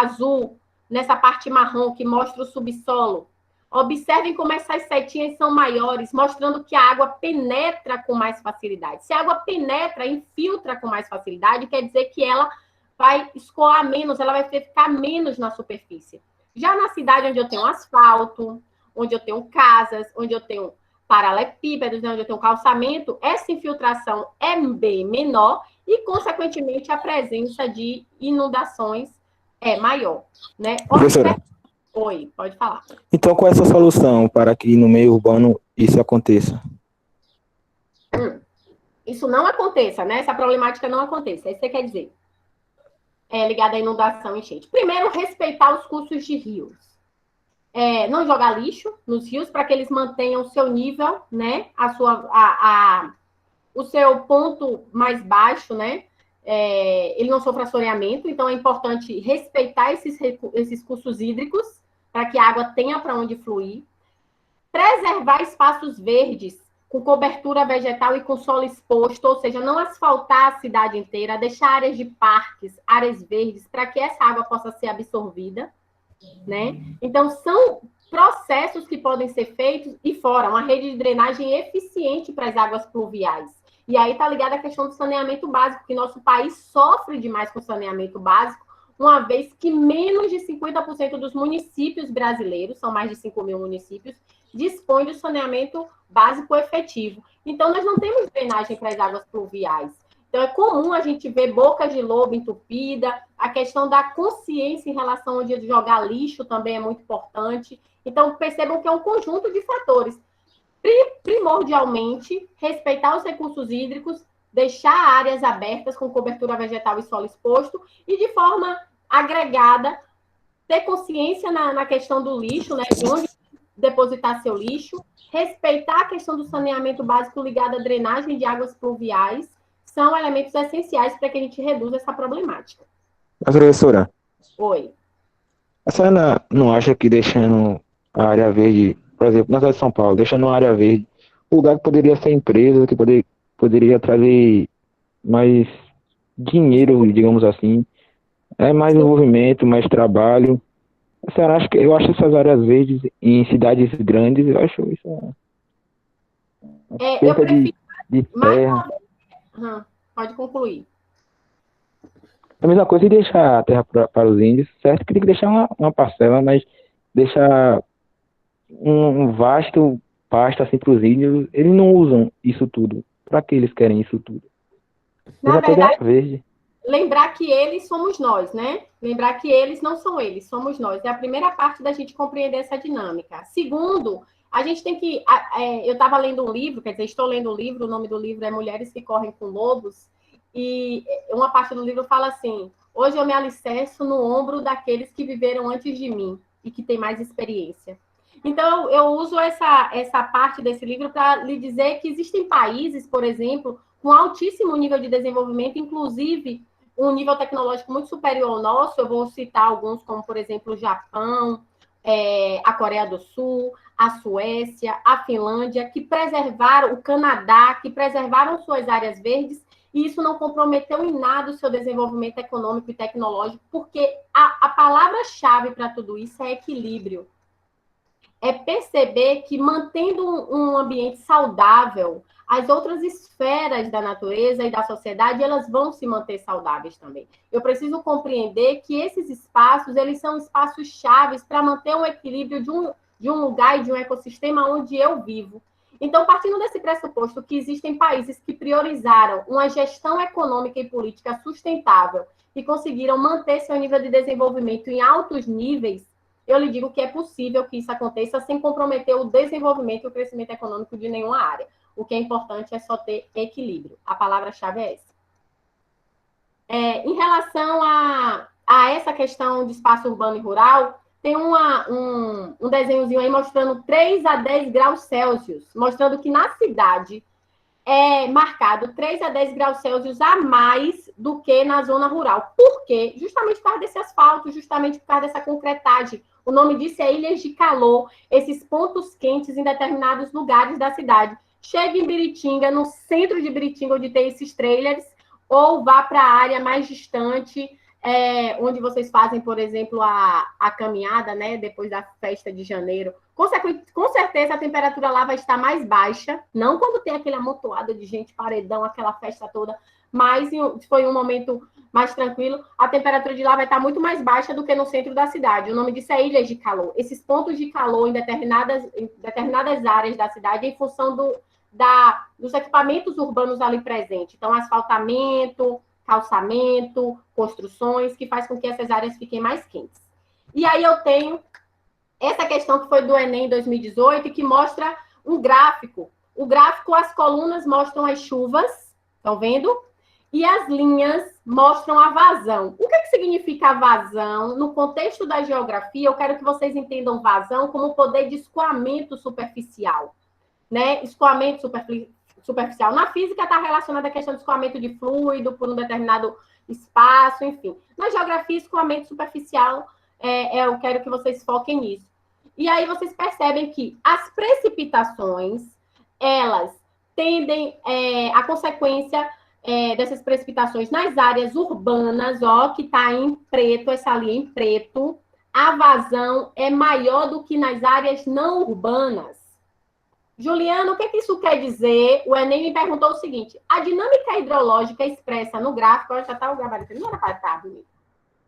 azul nessa parte marrom que mostra o subsolo. Observem como essas setinhas são maiores, mostrando que a água penetra com mais facilidade. Se a água penetra, infiltra com mais facilidade, quer dizer que ela vai escoar menos, ela vai ficar menos na superfície. Já na cidade onde eu tenho asfalto, onde eu tenho casas, onde eu tenho paralelepípedos, onde eu tenho calçamento, essa infiltração é bem menor e, consequentemente, a presença de inundações é maior, né? Professora. Oi, pode falar. Então, qual é a sua solução para que no meio urbano isso aconteça? Isso não aconteça, né? Essa problemática não aconteça. É isso que você quer dizer. Ligada à inundação e enchente. Primeiro, respeitar os cursos de rios. Não jogar lixo nos rios para que eles mantenham o seu nível, né? O seu ponto mais baixo, né? Ele não sofra assoreamento, então é importante respeitar esses cursos hídricos para que a água tenha para onde fluir. Preservar espaços verdes com cobertura vegetal e com solo exposto, ou seja, não asfaltar a cidade inteira, deixar áreas de parques, áreas verdes, para que essa água possa ser absorvida, né? Então, são processos que podem ser feitos e fora, uma rede de drenagem eficiente para as águas pluviais. E aí está ligada a questão do saneamento básico, que nosso país sofre demais com saneamento básico, uma vez que menos de 50% dos municípios brasileiros, são mais de 5 mil municípios, dispõem de saneamento básico efetivo. Então, nós não temos drenagem para as águas pluviais. Então, é comum a gente ver boca de lobo entupida, a questão da consciência em relação ao dia de jogar lixo também é muito importante. Então, percebam que é um conjunto de fatores. Primordialmente, respeitar os recursos hídricos, deixar áreas abertas com cobertura vegetal e solo exposto, e de forma agregada, ter consciência na questão do lixo, né, de onde depositar seu lixo, respeitar a questão do saneamento básico ligado à drenagem de águas pluviais, são elementos essenciais para que a gente reduza essa problemática. Mas, professora, Oi. a senhora não acha que deixando a área verde, por exemplo, na cidade de São Paulo, deixando a área verde, o lugar que poderia ser empresa, que poderia trazer mais dinheiro, digamos assim, mais desenvolvimento, mais trabalho. A senhora acha que eu acho essas áreas verdes em cidades grandes, eu acho isso Eu prefiro de terra. Pode concluir. A mesma coisa de deixar a terra para os índios, certo? Que tem que deixar uma parcela, mas deixar um vasto pasto assim para os índios, eles não usam isso tudo. Para que eles querem isso tudo? Na verdade, verde. Lembrar que eles somos nós, né? Lembrar que eles não são eles, somos nós. É a primeira parte da gente compreender essa dinâmica. Segundo, a gente tem que... eu estava lendo um livro, quer dizer, estou lendo um livro, o nome do livro é Mulheres que Correm com Lobos, e uma parte do livro fala assim: hoje eu me alicerço no ombro daqueles que viveram antes de mim e que têm mais experiência. Então, eu uso essa parte desse livro para lhe dizer que existem países, por exemplo, com altíssimo nível de desenvolvimento, inclusive um nível tecnológico muito superior ao nosso. Eu vou citar alguns, como, por exemplo, o Japão, a Coreia do Sul, a Suécia, a Finlândia, que preservaram, o Canadá, que preservaram suas áreas verdes, e isso não comprometeu em nada o seu desenvolvimento econômico e tecnológico, porque a palavra-chave para tudo isso é equilíbrio. É perceber que, mantendo um ambiente saudável, as outras esferas da natureza e da sociedade, elas vão se manter saudáveis também. Eu preciso compreender que esses espaços, eles são espaços chaves para manter um equilíbrio de um lugar e de um ecossistema onde eu vivo. Então, partindo desse pressuposto que existem países que priorizaram uma gestão econômica e política sustentável e conseguiram manter seu nível de desenvolvimento em altos níveis, eu lhe digo que é possível que isso aconteça sem comprometer o desenvolvimento e o crescimento econômico de nenhuma área. O que é importante é só ter equilíbrio. A palavra-chave é essa. Em relação a essa questão de espaço urbano e rural, tem um desenhozinho aí mostrando 3 a 10 graus Celsius, mostrando que na cidade é marcado 3 a 10 graus Celsius a mais do que na zona rural. Por quê? Justamente por causa desse asfalto, justamente por causa dessa concretagem. O nome disso é ilhas de calor, esses pontos quentes em determinados lugares da cidade. Chegue em Biritinga, no centro de Biritinga, onde tem esses trailers, ou vá para a área mais distante, onde vocês fazem, por exemplo, a caminhada, né, depois da festa de janeiro. Com certeza a temperatura lá vai estar mais baixa, não quando tem aquele amontoado de gente, paredão, aquela festa toda, mas foi um momento mais tranquilo, a temperatura de lá vai estar muito mais baixa do que no centro da cidade. O nome disso é ilhas de calor. Esses pontos de calor em determinadas áreas da cidade, em função dos equipamentos urbanos ali presentes. Então, asfaltamento, calçamento, construções, que faz com que essas áreas fiquem mais quentes. E aí eu tenho essa questão que foi do Enem 2018, que mostra um gráfico. O gráfico, as colunas mostram as chuvas, estão vendo? E as linhas mostram a vazão. O que significa a vazão? No contexto da geografia, eu quero que vocês entendam vazão como poder de escoamento superficial, né? Escoamento superficial. Na física está relacionada à questão de escoamento de fluido por um determinado espaço, enfim. Na geografia, escoamento superficial, eu quero que vocês foquem nisso. E aí vocês percebem que as precipitações, elas tendem a consequência dessas precipitações nas áreas urbanas, ó, que está em preto, essa linha em preto, a vazão é maior do que nas áreas não urbanas. Juliana, o que isso quer dizer? O Enem me perguntou o seguinte: a dinâmica hidrológica expressa no gráfico, já está o gabarito, não era para estar bonito,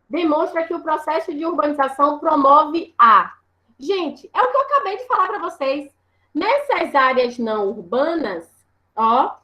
demonstra que o processo de urbanização promove a... Gente, é o que eu acabei de falar para vocês. Nessas áreas não urbanas, ó,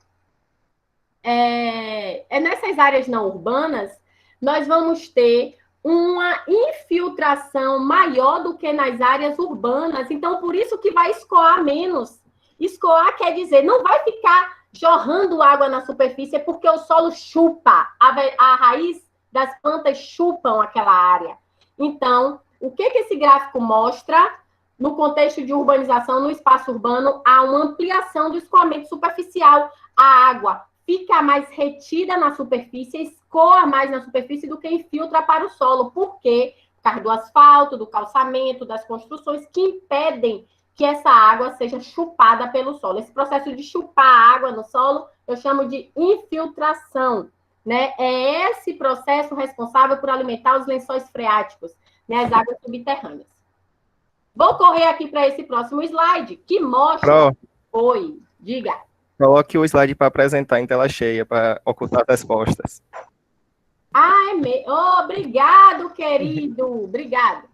nessas áreas não urbanas, nós vamos ter uma infiltração maior do que nas áreas urbanas. Então, por isso que vai escoar menos. Escoar quer dizer, não vai ficar jorrando água na superfície, porque o solo chupa, a raiz das plantas chupam aquela área. Então, o que esse gráfico mostra? No contexto de urbanização, no espaço urbano, há uma ampliação do escoamento superficial. A água fica mais retida na superfície, escoa mais na superfície do que infiltra para o solo. Por quê? Por causa do asfalto, do calçamento, das construções que impedem que essa água seja chupada pelo solo. Esse processo de chupar a água no solo, eu chamo de infiltração, né? É esse processo responsável por alimentar os lençóis freáticos, né? As águas subterrâneas. Vou correr aqui para esse próximo slide, que mostra... Oi, diga. Coloque o slide para apresentar em tela cheia, para ocultar as respostas. Obrigado, querido. Obrigado.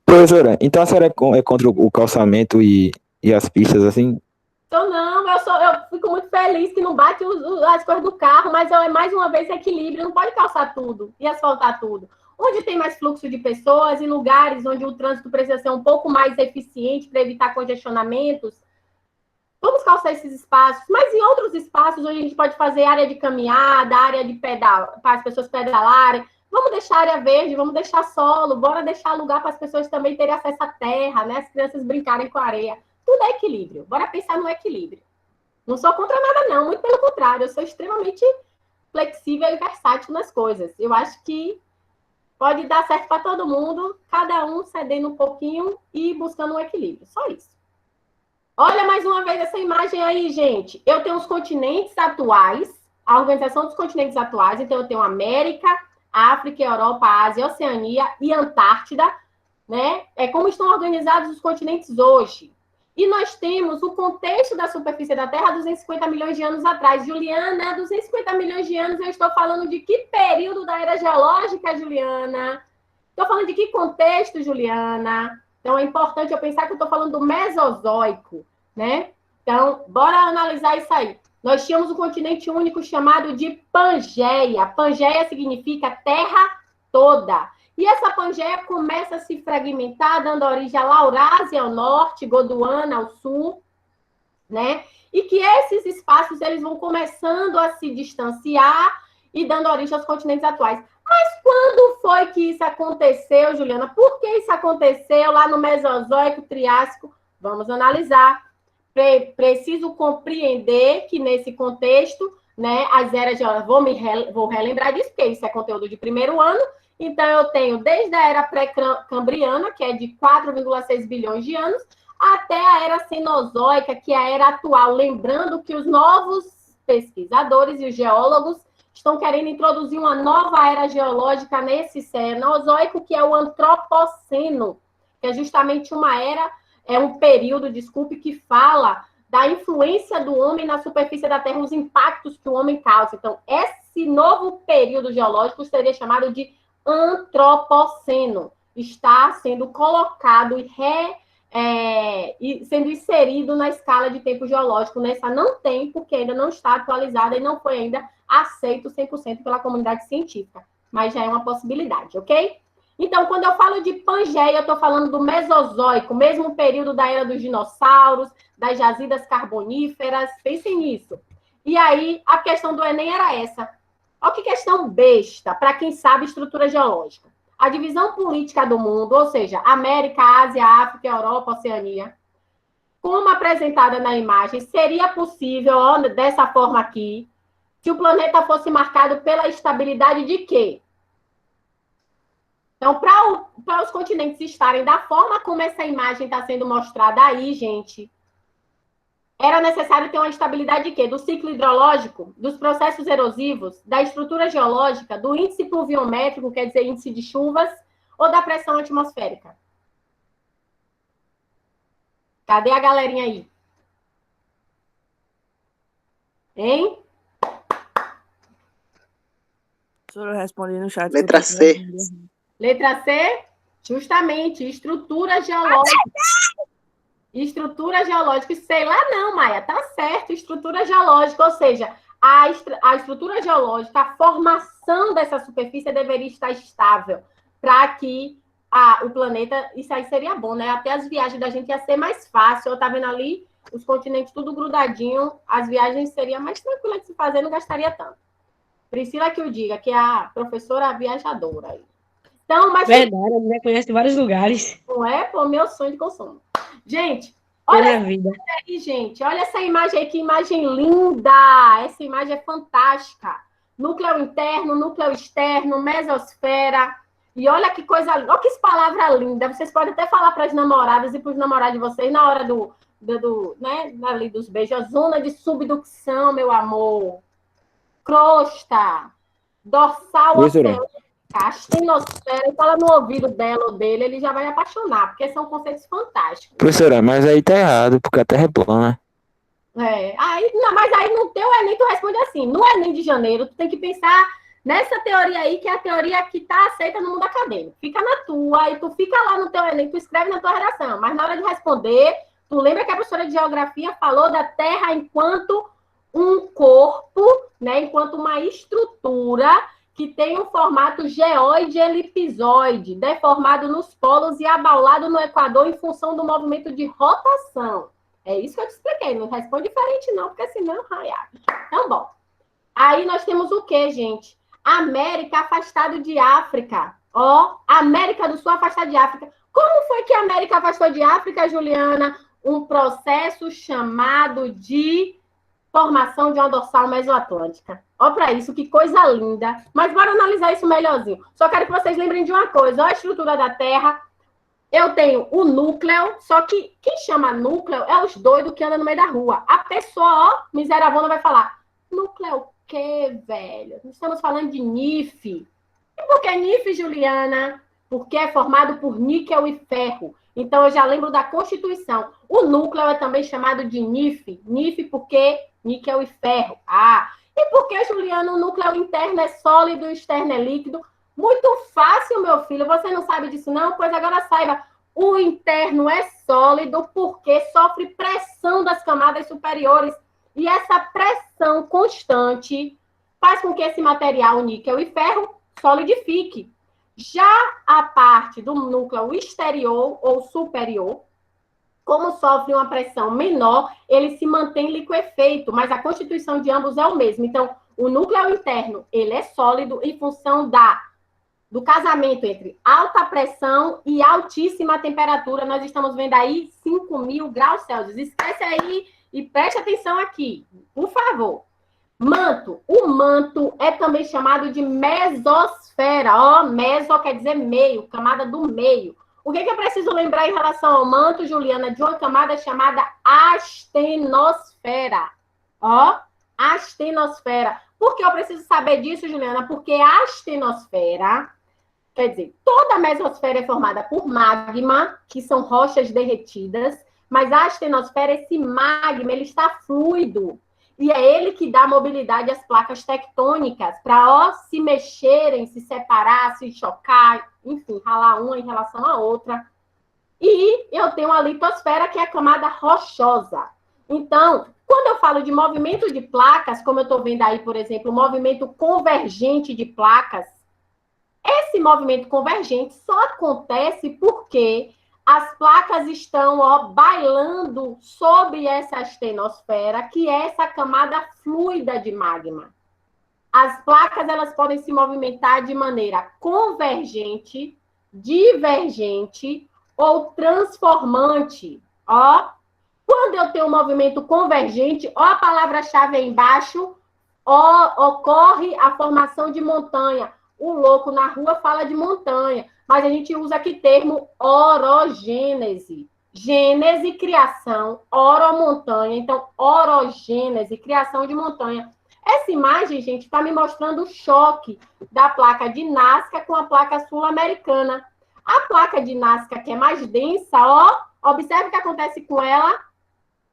Professora, então a senhora é contra o calçamento e as pistas, assim? Não, eu fico muito feliz que não bate as coisas do carro, mas mais uma vez equilíbrio, não pode calçar tudo e asfaltar tudo. Onde tem mais fluxo de pessoas, em lugares onde o trânsito precisa ser um pouco mais eficiente para evitar congestionamentos, vamos calçar esses espaços. Mas em outros espaços onde a gente pode fazer área de caminhada, área de pedal, para as pessoas pedalarem, vamos deixar área verde, vamos deixar solo, bora deixar lugar para as pessoas também terem acesso à terra, né? As crianças brincarem com a areia. Tudo é equilíbrio. Bora pensar no equilíbrio. Não sou contra nada, não. Muito pelo contrário. Eu sou extremamente flexível e versátil nas coisas. Eu acho que pode dar certo para todo mundo, cada um cedendo um pouquinho e buscando um equilíbrio. Só isso. Olha mais uma vez essa imagem aí, gente. Eu tenho os continentes atuais, a organização dos continentes atuais. Então, eu tenho América, África, Europa, Ásia, Oceania e Antártida, né? É como estão organizados os continentes hoje. E nós temos o contexto da superfície da Terra há 250 milhões de anos atrás. Juliana, 250 milhões de anos, eu estou falando de que período da era geológica, Juliana? Estou falando de que contexto, Juliana? Então, é importante eu pensar que eu estou falando do Mesozoico, né? Então, bora analisar isso aí. Nós tínhamos um continente único chamado de Pangeia. Pangeia significa terra toda. E essa Pangeia começa a se fragmentar, dando origem a Laurásia ao norte, Gondwana ao sul, né? E que esses espaços eles vão começando a se distanciar e dando origem aos continentes atuais. Mas quando foi que isso aconteceu, Juliana? Por que isso aconteceu lá no Mesozoico, Triássico? Vamos analisar. Preciso compreender que nesse contexto, né, as eras geológicas, vou relembrar disso, porque isso é conteúdo de primeiro ano. Então, eu tenho desde a era pré-cambriana, que é de 4,6 bilhões de anos, até a era cenozoica, que é a era atual. Lembrando que os novos pesquisadores e os geólogos estão querendo introduzir uma nova era geológica nesse cenozoico, que é o antropoceno, que é justamente uma era, um período, desculpe, que fala da influência do homem na superfície da Terra, os impactos que o homem causa. Então, esse novo período geológico seria chamado de antropoceno. Está sendo colocado e sendo inserido na escala de tempo geológico. Nessa não tem, porque ainda não está atualizada e não foi ainda aceito 100% pela comunidade científica. Mas já é uma possibilidade, ok? Então, quando eu falo de Pangeia, eu estou falando do Mesozoico, mesmo período da era dos dinossauros, das jazidas carboníferas. Pensem nisso. E aí, a questão do Enem era essa. Olha que questão besta, para quem sabe estrutura geológica. A divisão política do mundo, ou seja, América, Ásia, África, Europa, Oceania, como apresentada na imagem, seria possível, ó, dessa forma aqui, se o planeta fosse marcado pela estabilidade de quê? Então, para os continentes estarem da forma como essa imagem está sendo mostrada aí, gente, Era necessário ter uma estabilidade de quê? Do ciclo hidrológico, dos processos erosivos, da estrutura geológica, do índice pluviométrico, quer dizer, índice de chuvas, ou da pressão atmosférica? Cadê a galerinha aí? Hein? Professora, eu respondi no chat. Letra C. Letra C, justamente, estrutura geológica. Estrutura geológica, sei lá não, Maia, tá certo, estrutura geológica, ou seja, a estrutura geológica, a formação dessa superfície deveria estar estável para que o planeta, isso aí seria bom, né? Até as viagens da gente ia ser mais fácil, eu tá vendo ali os continentes tudo grudadinho, as viagens seriam mais tranquilas de se fazer, não gastaria tanto. Priscila que eu diga, que é a professora viajadora aí. Então, mas Verdade, a mulher conhece vários lugares não é por meu sonho de consumo. Gente, da olha vida. aí, gente. Olha essa imagem aí, que imagem linda. Essa imagem é fantástica. Núcleo interno, núcleo externo, mesosfera. E olha que coisa, olha que palavra linda. Vocês podem até falar para as namoradas e para os namorados de vocês na hora né, ali dos beijos. Zona de subducção, meu amor. Crosta. Dorsal oceânica. A astenosfera, fala no ouvido dela ou dele, ele já vai apaixonar, porque são conceitos fantásticos. Professora, mas aí tá errado, porque a Terra é plana. Mas aí no teu Enem tu responde assim, no Enem de janeiro tu tem que pensar nessa teoria aí, que é a teoria que tá aceita no mundo acadêmico. Fica na tua, e tu fica lá no teu Enem, tu escreve na tua redação, mas na hora de responder, tu lembra que a professora de geografia falou da Terra enquanto um corpo, né, enquanto uma estrutura que tem um formato geóide elipsoide, deformado nos polos e abaulado no equador em função do movimento de rotação. É isso que eu te expliquei, não responde diferente não, porque senão, Então, bom. Aí nós temos o quê, gente? América afastado de África. América do Sul afastada de África. Como foi que a América afastou de África, Juliana? Um processo chamado de formação de uma dorsal mesoatlântica. Olha para isso, que coisa linda. Mas bora analisar isso melhorzinho. Só quero que vocês lembrem de uma coisa. Olha a estrutura da Terra. Eu tenho o núcleo, só que quem chama núcleo é os doidos que andam no meio da rua. A pessoa, miseravona, vai falar, núcleo o quê, velho? Estamos falando de NIF. E por que NIF, Juliana? Porque é formado por níquel e ferro. Então, eu já lembro da Constituição. O núcleo é também chamado de NIF. NIF porque níquel e ferro. E por que, Juliana, o núcleo interno é sólido e o externo é líquido? Muito fácil, meu filho. Você não sabe disso, não? Pois agora saiba. O interno é sólido porque sofre pressão das camadas superiores. E essa pressão constante faz com que esse material, níquel e ferro, solidifique. Já a parte do núcleo exterior ou superior, como sofre uma pressão menor, ele se mantém liquefeito, mas a constituição de ambos é o mesmo. Então, o núcleo interno, ele é sólido em função do casamento entre alta pressão e altíssima temperatura. Nós estamos vendo aí 5.000 graus Celsius. Esquece aí e preste atenção aqui, por favor. Manto. O manto é também chamado de mesosfera. Meso quer dizer meio, camada do meio. O que eu preciso lembrar em relação ao manto, Juliana? De uma camada chamada astenosfera. Astenosfera. Por que eu preciso saber disso, Juliana? Porque a astenosfera, quer dizer, toda a mesosfera é formada por magma, que são rochas derretidas, mas a astenosfera, esse magma, ele está fluido. E é ele que dá mobilidade às placas tectônicas para se mexerem, se separar, se chocar, enfim, ralar uma em relação à outra. E eu tenho a litosfera, que é a camada rochosa. Então, quando eu falo de movimento de placas, como eu estou vendo aí, por exemplo, o movimento convergente de placas, esse movimento convergente só acontece porque as placas estão bailando sobre essa astenosfera, que é essa camada fluida de magma. As placas, elas podem se movimentar de maneira convergente, divergente ou transformante. Quando eu tenho um movimento convergente, a palavra-chave aí embaixo, ocorre a formação de montanha. O louco na rua fala de montanha, mas a gente usa aqui termo orogênese. Gênese, criação, oromontanha. Então, orogênese, criação de montanha. Essa imagem, gente, está me mostrando o choque da placa de Nazca com a placa sul-americana. A placa de Nazca, que é mais densa, ó, observe o que acontece com ela.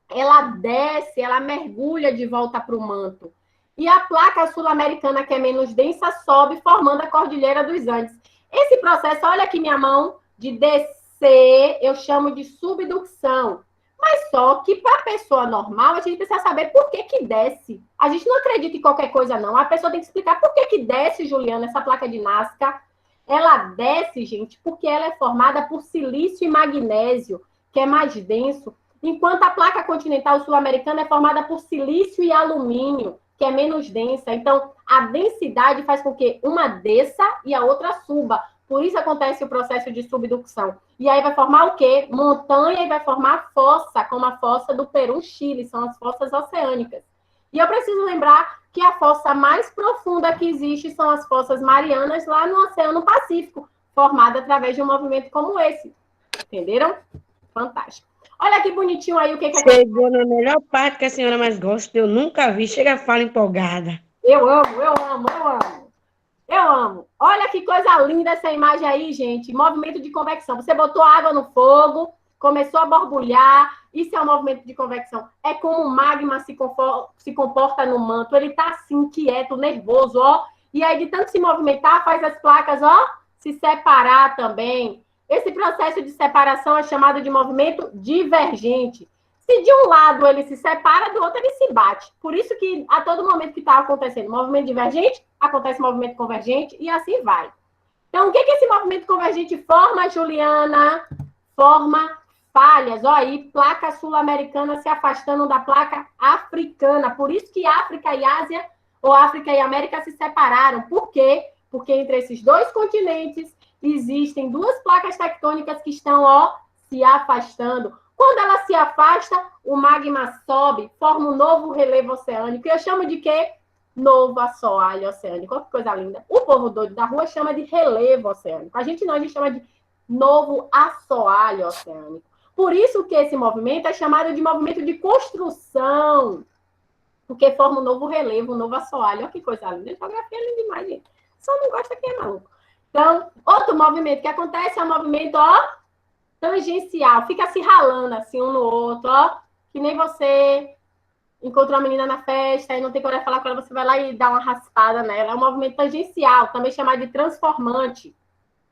Ela desce, ela mergulha de volta para o manto. E a placa sul-americana, que é menos densa, sobe, formando a Cordilheira dos Andes. Esse processo, olha aqui minha mão, de descer, eu chamo de subducção. Mas só que para a pessoa normal, a gente precisa saber por que que desce. A gente não acredita em qualquer coisa, não. A pessoa tem que explicar por que que desce, Juliana, essa placa de Nazca. Ela desce, gente, porque ela é formada por silício e magnésio, que é mais denso, enquanto a placa continental sul-americana é formada por silício e alumínio, que é menos densa. Então, a densidade faz com que uma desça e a outra suba. Por isso acontece o processo de subducção. E aí vai formar o quê? Montanha, e vai formar fossa, como a fossa do Peru-Chile, são as fossas oceânicas. E eu preciso lembrar que a fossa mais profunda que existe são as fossas marianas lá no Oceano Pacífico, formada através de um movimento como esse. Entenderam? Fantástico. Olha que bonitinho aí o que Chegou na melhor parte que a senhora mais gosta, eu nunca vi. Chega, fala empolgada. Eu amo, eu amo, eu amo. Eu amo. Olha que coisa linda essa imagem aí, gente. Movimento de convecção. Você botou água no fogo, começou a borbulhar. Isso é um movimento de convecção. É como o magma se comporta no manto. Ele está assim, quieto, nervoso, ó. E aí, de tanto se movimentar, faz as placas, ó, se separar também. Esse processo de separação é chamado de movimento divergente. Se de um lado ele se separa, do outro ele se bate. Por isso que a todo momento que está acontecendo movimento divergente, acontece movimento convergente e assim vai. Então, o que esse movimento convergente forma, Juliana? Forma falhas. Olha aí, placa sul-americana se afastando da placa africana. Por isso que África e Ásia, ou África e América se separaram. Por quê? Porque entre esses dois continentes existem duas placas tectônicas que estão, ó, se afastando. Quando ela se afasta, o magma sobe, forma um novo relevo oceânico. Eu chamo de quê? Novo assoalho oceânico. Olha que coisa linda. O povo doido da rua chama de relevo oceânico. A gente não, a gente chama de novo assoalho oceânico. Por isso que esse movimento é chamado de movimento de construção, porque forma um novo relevo, um novo assoalho. Olha que coisa linda. A geografia é linda demais, gente. Só não gosta quem é maluco. Então, outro movimento que acontece é o movimento, ó, tangencial. Fica se ralando assim um no outro, ó. Que nem você encontrou uma menina na festa e não tem coragem de falar com ela, você vai lá e dá uma raspada nela. É um movimento tangencial, também chamado de transformante.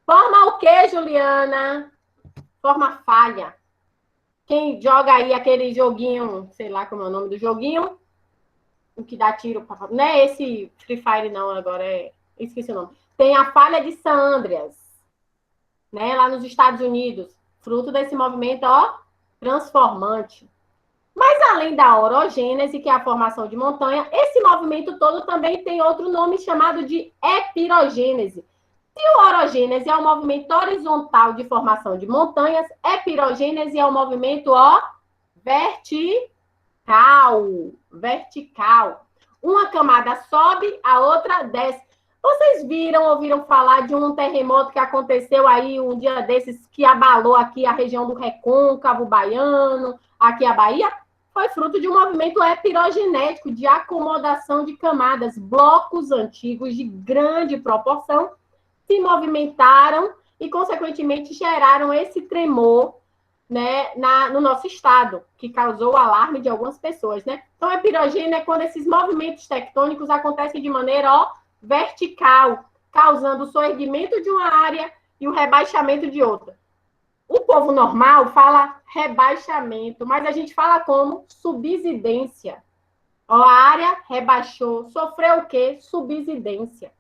Forma o quê, Juliana? Forma falha. Quem joga aí aquele joguinho, sei lá como é o nome do joguinho, o que dá tiro, não é esse Free Fire não, agora esqueci o nome. Tem a falha de San Andreas, né, lá nos Estados Unidos, fruto desse movimento, ó, transformante. Mas além da orogênese, que é a formação de montanha, esse movimento todo também tem outro nome chamado de epirogênese. Se o orogênese é um movimento horizontal de formação de montanhas, epirogênese é um movimento, ó, vertical. Uma camada sobe, a outra desce. Vocês ouviram falar de um terremoto que aconteceu aí um dia desses, que abalou aqui a região do Recôncavo Baiano, aqui a Bahia? Foi fruto de um movimento epirogenético de acomodação de camadas. Blocos antigos de grande proporção se movimentaram e, consequentemente, geraram esse tremor, né, no nosso estado, que causou o alarme de algumas pessoas, né? Então, epirogênese é quando esses movimentos tectônicos acontecem de maneira, ó, vertical, causando o soerguimento de uma área e o rebaixamento de outra. O povo normal fala rebaixamento, mas a gente fala como subsidência. Ó, a área rebaixou, sofreu o quê? Subsidência.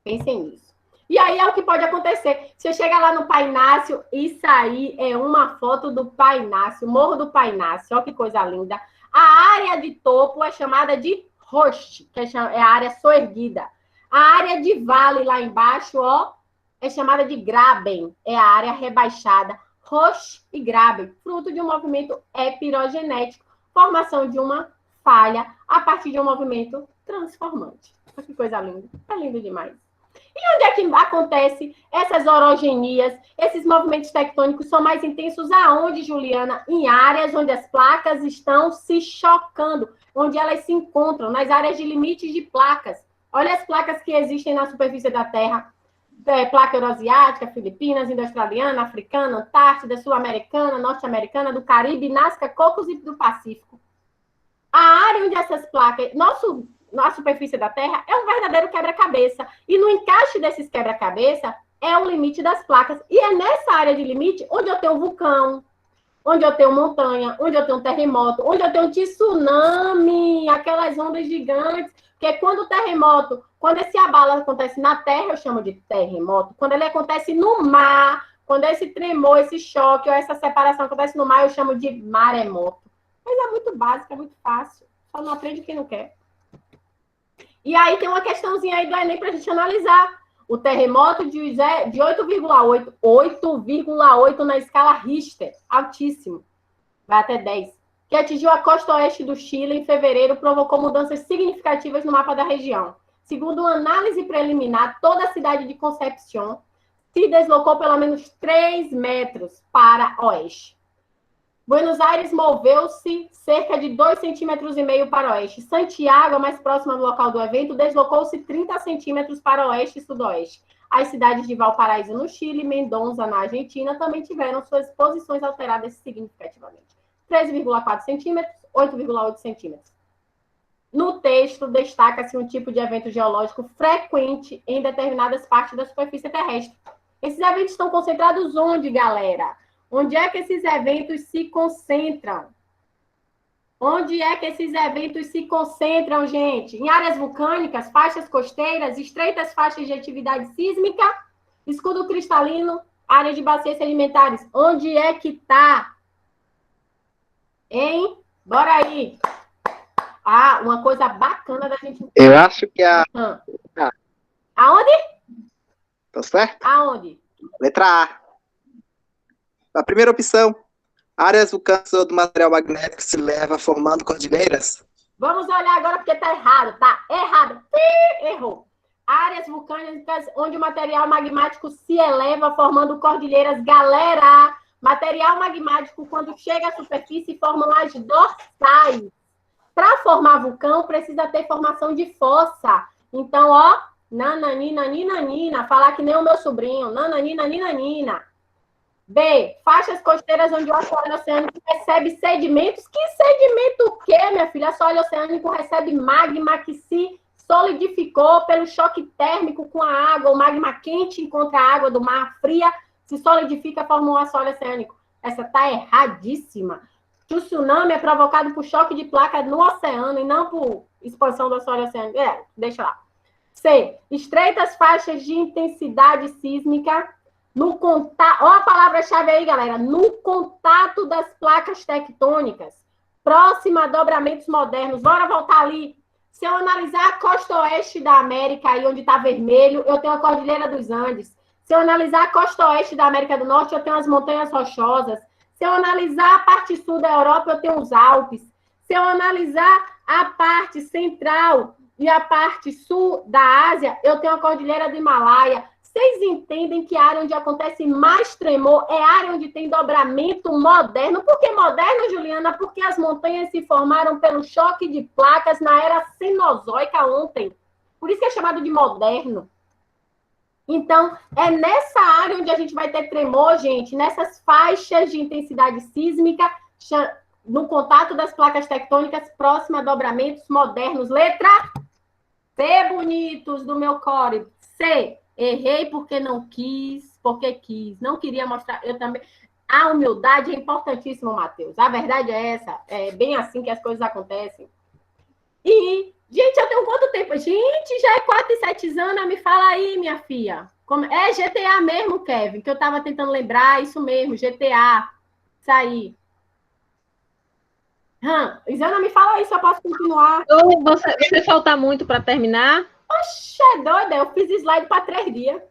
Pensem nisso. E aí é o que pode acontecer. Você chega lá no Pai Inácio, isso aí é uma foto do Pai Inácio, Morro do Pai Inácio, olha que coisa linda. A área de topo é chamada de roche, que é a área soerguida. A área de vale lá embaixo, ó, é chamada de graben, é a área rebaixada. Roche e graben, fruto de um movimento epirogenético, formação de uma falha a partir de um movimento transformante. Olha que coisa linda, é lindo demais. E onde é que acontece essas orogenias, esses movimentos tectônicos são mais intensos aonde, Juliana? Em áreas onde as placas estão se chocando, onde elas se encontram, nas áreas de limites de placas. Olha as placas que existem na superfície da Terra. Placa euroasiática, Filipinas, indo-australiana, africana, antártida, sul-americana, norte-americana, do Caribe, Nazca, Cocos e do Pacífico. A área onde essas placas... Na superfície da Terra é um verdadeiro quebra-cabeça. E no encaixe desses quebra-cabeça é o limite das placas. E é nessa área de limite onde eu tenho vulcão, onde eu tenho montanha, onde eu tenho terremoto, onde eu tenho tsunami, aquelas ondas gigantes. Porque quando o terremoto, quando esse abalo acontece na Terra, eu chamo de terremoto. Quando ele acontece no mar, quando esse tremor, esse choque ou essa separação acontece no mar, eu chamo de maremoto. Mas é muito básico, é muito fácil. Só não aprende quem não quer. E aí tem uma questãozinha aí do Enem para a gente analisar. O terremoto de 8,8, 8,8 na escala Richter, altíssimo, vai até 10, que atingiu a costa oeste do Chile em fevereiro, provocou mudanças significativas no mapa da região. Segundo uma análise preliminar, toda a cidade de Concepción se deslocou pelo menos 3 metros para oeste. Buenos Aires moveu-se cerca de 2,5 centímetros para oeste. Santiago, mais próxima do local do evento, deslocou-se 30 centímetros para oeste e sudoeste. As cidades de Valparaíso, no Chile, e Mendoza, na Argentina, também tiveram suas posições alteradas significativamente. 13,4 centímetros, 8,8 centímetros. No texto, destaca-se um tipo de evento geológico frequente em determinadas partes da superfície terrestre. Esses eventos estão concentrados onde, galera? Onde é que esses eventos se concentram? Onde é que esses eventos se concentram, gente? Em áreas vulcânicas, faixas costeiras, estreitas faixas de atividade sísmica, escudo cristalino, áreas de bacias sedimentares. Onde é que está? Hein? Bora aí. Ah, uma coisa bacana da gente... Eu acho que Aonde? Tá certo? Aonde? Letra A. A primeira opção, áreas vulcânicas ou do material magnético se leva formando cordilheiras. Vamos olhar agora porque tá errado, tá? Errado. Errou. Áreas vulcânicas onde o material magmático se eleva formando cordilheiras. Galera, material magmático, quando chega à superfície, formam as dorsais. Para formar vulcão, precisa ter formação de fossa. Então, ó, nananina, falar que nem o meu sobrinho. Nananina. B, faixas costeiras onde o assoalho oceânico recebe sedimentos. Que sedimento o quê, minha filha? O assoalho oceânico recebe magma que se solidificou pelo choque térmico com a água. O magma quente encontra a água do mar fria, se solidifica, forma um assoalho oceânico. Essa tá erradíssima. O tsunami é provocado por choque de placa no oceano e não por expansão do assoalho oceânico. Deixa lá. C, estreitas faixas de intensidade sísmica. No contato, olha a palavra-chave aí, galera. No contato das placas tectônicas, próxima a dobramentos modernos. Bora voltar ali. Se eu analisar a costa oeste da América, aí onde está vermelho, eu tenho a Cordilheira dos Andes. Se eu analisar a costa oeste da América do Norte, eu tenho as Montanhas Rochosas. Se eu analisar a parte sul da Europa, eu tenho os Alpes. Se eu analisar a parte central e a parte sul da Ásia, eu tenho a Cordilheira do Himalaia. Vocês entendem que a área onde acontece mais tremor é a área onde tem dobramento moderno. Por que moderno, Juliana? Porque as montanhas se formaram pelo choque de placas na era cenozoica ontem. Por isso que é chamado de moderno. Então, é nessa área onde a gente vai ter tremor, gente, nessas faixas de intensidade sísmica, no contato das placas tectônicas, próxima a dobramentos modernos. Letra C, bonitos do meu core. C. Errei porque não quis, porque quis. Não queria mostrar. Eu também. A humildade é importantíssima, Matheus. A verdade é essa. É bem assim que as coisas acontecem. E, gente, eu tenho quanto tempo? Gente, já é 4 e 7 anos. Me fala aí, minha filha. É GTA mesmo, Kevin, que eu estava tentando lembrar. Isso mesmo, GTA. Isso aí. Isana, me fala aí se eu posso continuar. Você falta muito para terminar? Oxe, é doida, eu fiz slide para 3 dias.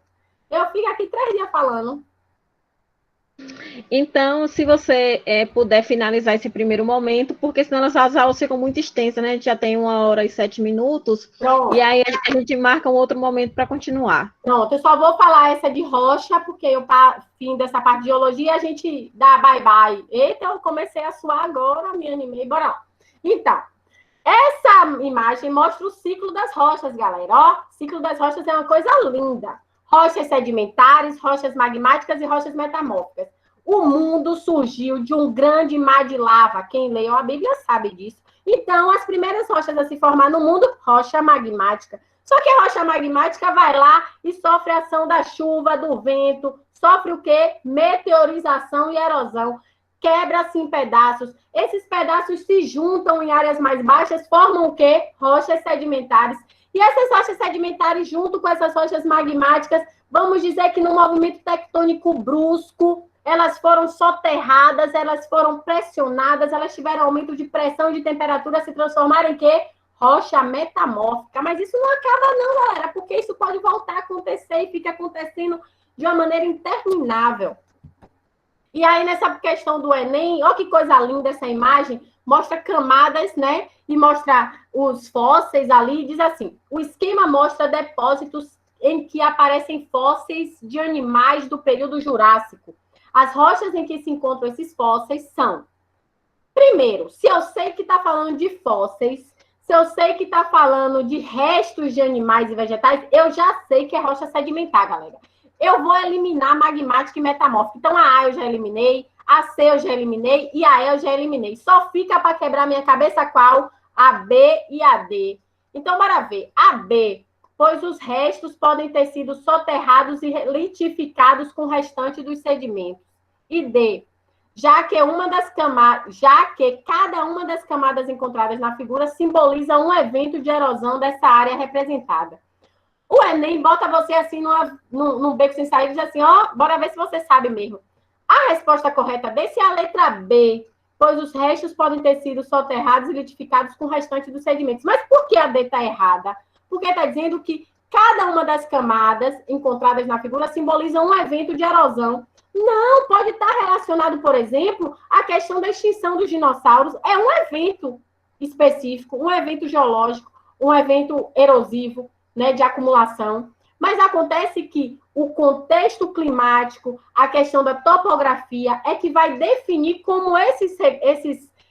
Eu fico aqui 3 dias falando. Então, se você puder finalizar esse primeiro momento, porque senão as aulas ficam muito extensas, né? A gente já tem 1h07, Pronto. e aí a gente marca um outro momento para continuar. Pronto, eu só vou falar essa de rocha, porque eu, fim dessa parte de geologia, a gente dá bye-bye. Eita, eu comecei a suar agora, me animei, bora lá. Então, essa imagem mostra o ciclo das rochas, galera. Ó, ciclo das rochas é uma coisa linda. Rochas sedimentares, rochas magmáticas e rochas metamórficas. O mundo surgiu de um grande mar de lava. Quem leu a Bíblia sabe disso. Então, as primeiras rochas a se formar no mundo, rocha magmática. Só que a rocha magmática vai lá e sofre a ação da chuva, do vento, sofre o quê? Meteorização e erosão. Quebra-se em pedaços. Esses pedaços se juntam em áreas mais baixas, formam o quê? Rochas sedimentares. E essas rochas sedimentares, junto com essas rochas magmáticas, vamos dizer que no movimento tectônico brusco, elas foram soterradas, elas foram pressionadas, elas tiveram aumento de pressão e de temperatura, se transformaram em quê? Rocha metamórfica. Mas isso não acaba não, galera, porque isso pode voltar a acontecer e fica acontecendo de uma maneira interminável. E aí, nessa questão do Enem, olha que coisa linda essa imagem, mostra camadas, né? E mostra os fósseis ali, diz assim, o esquema mostra depósitos em que aparecem fósseis de animais do período Jurássico. As rochas em que se encontram esses fósseis são, primeiro, se eu sei que está falando de fósseis, se eu sei que está falando de restos de animais e vegetais, eu já sei que é rocha sedimentar, galera. Eu vou eliminar magmática e metamórfica. Então, a A eu já eliminei, a C eu já eliminei e a E eu já eliminei. Só fica para quebrar minha cabeça qual? A B e a D. Então, bora ver. A B, pois os restos podem ter sido soterrados e litificados com o restante dos sedimentos. E D, já que cada uma das camadas encontradas na figura simboliza um evento de erosão dessa área representada. O Enem bota você assim num beco sem saída e diz assim, ó, bora ver se você sabe mesmo. A resposta correta desse é a letra B, pois os restos podem ter sido soterrados e litificados com o restante dos sedimentos. Mas por que a D está errada? Porque está dizendo que cada uma das camadas encontradas na figura simboliza um evento de erosão. Não, pode estar relacionado, por exemplo, à questão da extinção dos dinossauros. É um evento específico, um evento geológico, um evento erosivo, né, de acumulação. Mas acontece que o contexto climático, a questão da topografia, é que vai definir como esses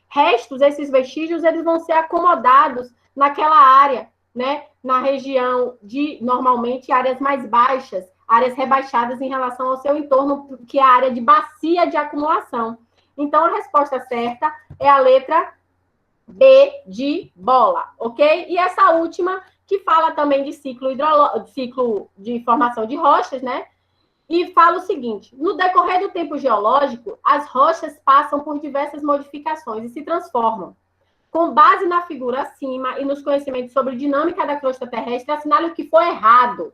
restos, esses vestígios, eles vão ser acomodados naquela área, né, na região de, normalmente, áreas mais baixas, áreas rebaixadas em relação ao seu entorno, que é a área de bacia de acumulação. Então, a resposta certa é a letra B de bola, ok? E essa última, que fala também de ciclo de formação de rochas, né? E fala o seguinte, no decorrer do tempo geológico, as rochas passam por diversas modificações e se transformam. Com base na figura acima e nos conhecimentos sobre dinâmica da crosta terrestre, assinale o que foi errado.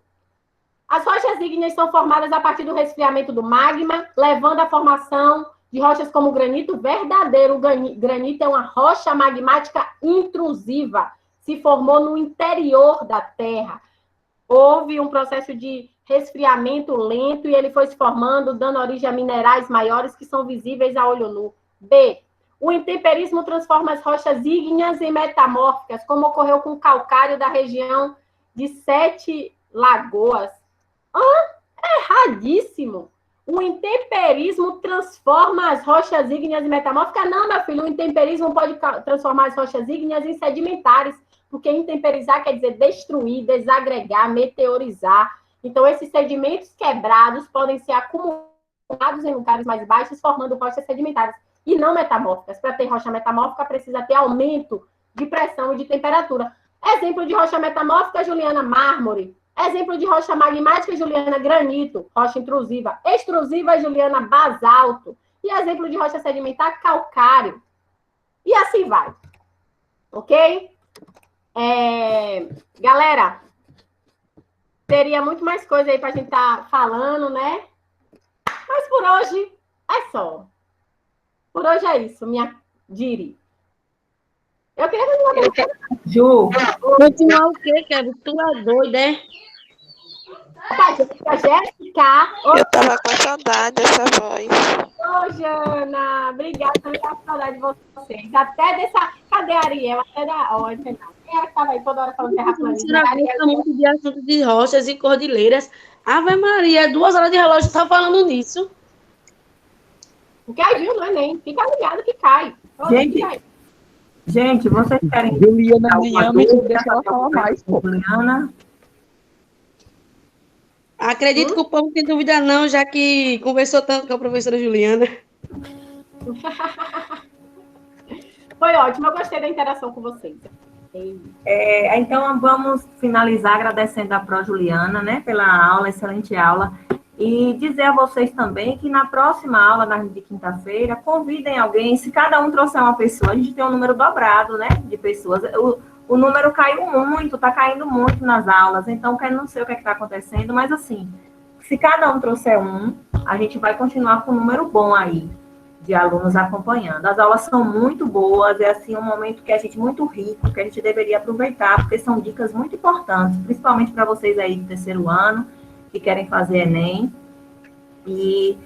As rochas ígneas são formadas a partir do resfriamento do magma, levando à formação de rochas como o granito verdadeiro. O granito é uma rocha magmática intrusiva, se formou no interior da Terra. Houve um processo de resfriamento lento e ele foi se formando, dando origem a minerais maiores que são visíveis a olho nu. B. O intemperismo transforma as rochas ígneas em metamórficas, como ocorreu com o calcário da região de Sete Lagoas. Erradíssimo. O intemperismo transforma as rochas ígneas em metamórficas. Não, meu filho, o intemperismo pode transformar as rochas ígneas em sedimentares, porque intemperizar quer dizer destruir, desagregar, meteorizar. Então, esses sedimentos quebrados podem ser acumulados em lugares mais baixos, formando rochas sedimentares, e não metamórficas. Para ter rocha metamórfica, precisa ter aumento de pressão e de temperatura. Exemplo de rocha metamórfica, Juliana, mármore. Exemplo de rocha magmática, Juliana, granito, rocha intrusiva. Extrusiva, Juliana, basalto. E exemplo de rocha sedimentar, calcário. E assim vai. Ok? Galera, teria muito mais coisa aí para a gente estar falando, né? Mas por hoje é só. Por hoje é isso, minha Diri. Eu queria... Ju, continuar o quê, Kevin? Tu é doida, é? Opa, Jéssica. Eu tava com saudade dessa voz. Ô, Jana, obrigada por estar com saudade de vocês. Até dessa. Cadê a Ariel? Até da. Ó, não. Quem era que estava aí toda hora falando terraplanista? A gente gosta muito de assunto de rochas e cordilheiras. Ave Maria, 2 horas de relógio tá falando nisso. Caiu no Enem. Fica ligado que cai. Gente, vocês querem. Juliana amanhã, me deixa ela falar mais. Juliana. Acredito que o povo não tem dúvida não, já que conversou tanto com a professora Juliana. Foi ótimo, eu gostei da interação com vocês. Então, vamos finalizar agradecendo a Pro Juliana, né, pela aula, excelente aula. E dizer a vocês também que na próxima aula, de quinta-feira, convidem alguém. Se cada um trouxer uma pessoa, a gente tem um número dobrado, né, de pessoas. O número caiu muito, está caindo muito nas aulas. Então, não sei o que está acontecendo, mas assim, se cada um trouxer um, a gente vai continuar com um número bom aí de alunos acompanhando. As aulas são muito boas, é assim um momento que a gente muito rico, que a gente deveria aproveitar, porque são dicas muito importantes, principalmente para vocês aí do terceiro ano, que querem fazer Enem. E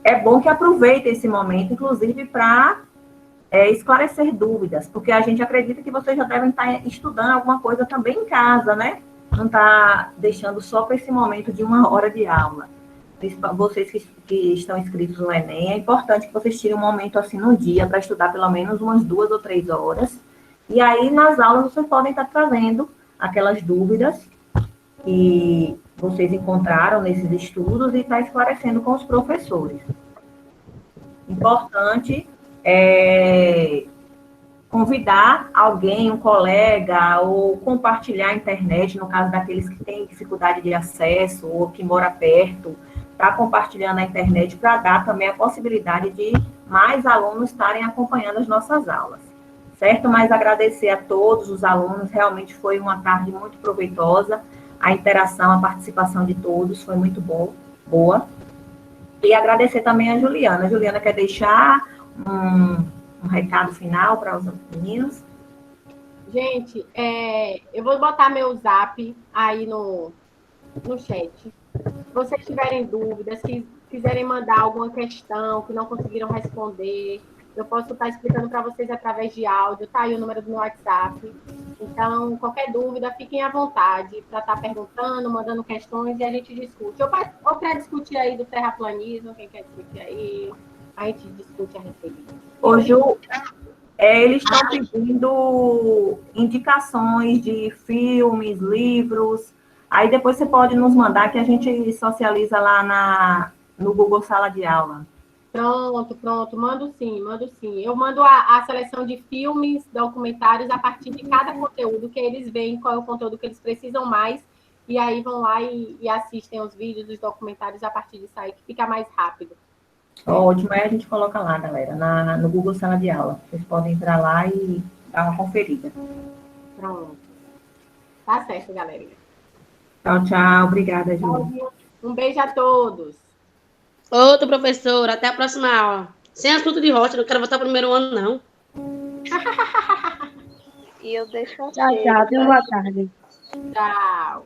é bom que aproveitem esse momento, inclusive, para esclarecer dúvidas, porque a gente acredita que vocês já devem estar estudando alguma coisa também em casa, né? Não está deixando só para esse momento de 1 hora de aula. Vocês que estão inscritos no Enem, é importante que vocês tirem um momento assim no dia para estudar pelo menos umas 2 ou 3 horas. E aí, nas aulas, vocês podem estar trazendo aquelas dúvidas que vocês encontraram nesses estudos e estar esclarecendo com os professores. Importante convidar alguém, um colega, ou compartilhar a internet, no caso daqueles que têm dificuldade de acesso ou que mora perto, está compartilhando a internet para dar também a possibilidade de mais alunos estarem acompanhando as nossas aulas, certo? Mas agradecer a todos os alunos, realmente foi uma tarde muito proveitosa, a interação, a participação de todos foi muito boa. E agradecer também a Juliana. A Juliana quer deixar um recado final para os meninos? Gente, eu vou botar meu zap aí no chat. Se vocês tiverem dúvidas, se quiserem mandar alguma questão que não conseguiram responder, eu posso estar explicando para vocês através de áudio, tá aí o número do meu WhatsApp. Então, qualquer dúvida, fiquem à vontade para estar perguntando, mandando questões e a gente discute. Ou para discutir aí do terraplanismo, quem quer discutir aí, a gente discute a respeito. Ô, Ju, eles estão pedindo indicações de filmes, livros. Aí depois você pode nos mandar que a gente socializa lá no Google Sala de Aula. Pronto. Mando sim. Eu mando a seleção de filmes, documentários, a partir de cada conteúdo que eles veem, qual é o conteúdo que eles precisam mais, e aí vão lá e assistem os vídeos, os documentários a partir disso aí, que fica mais rápido. Ótimo, aí a gente coloca lá, galera, no Google Sala de Aula. Vocês podem entrar lá e dar uma conferida. Pronto. Tá certo, galera. Tchau. Obrigada, Ju. Um beijo a todos. Outro professor, até a próxima aula. Sem assunto de rocha, não quero voltar pro 1º ano, não. E eu deixo Tchau, tenha uma boa tarde. Tchau.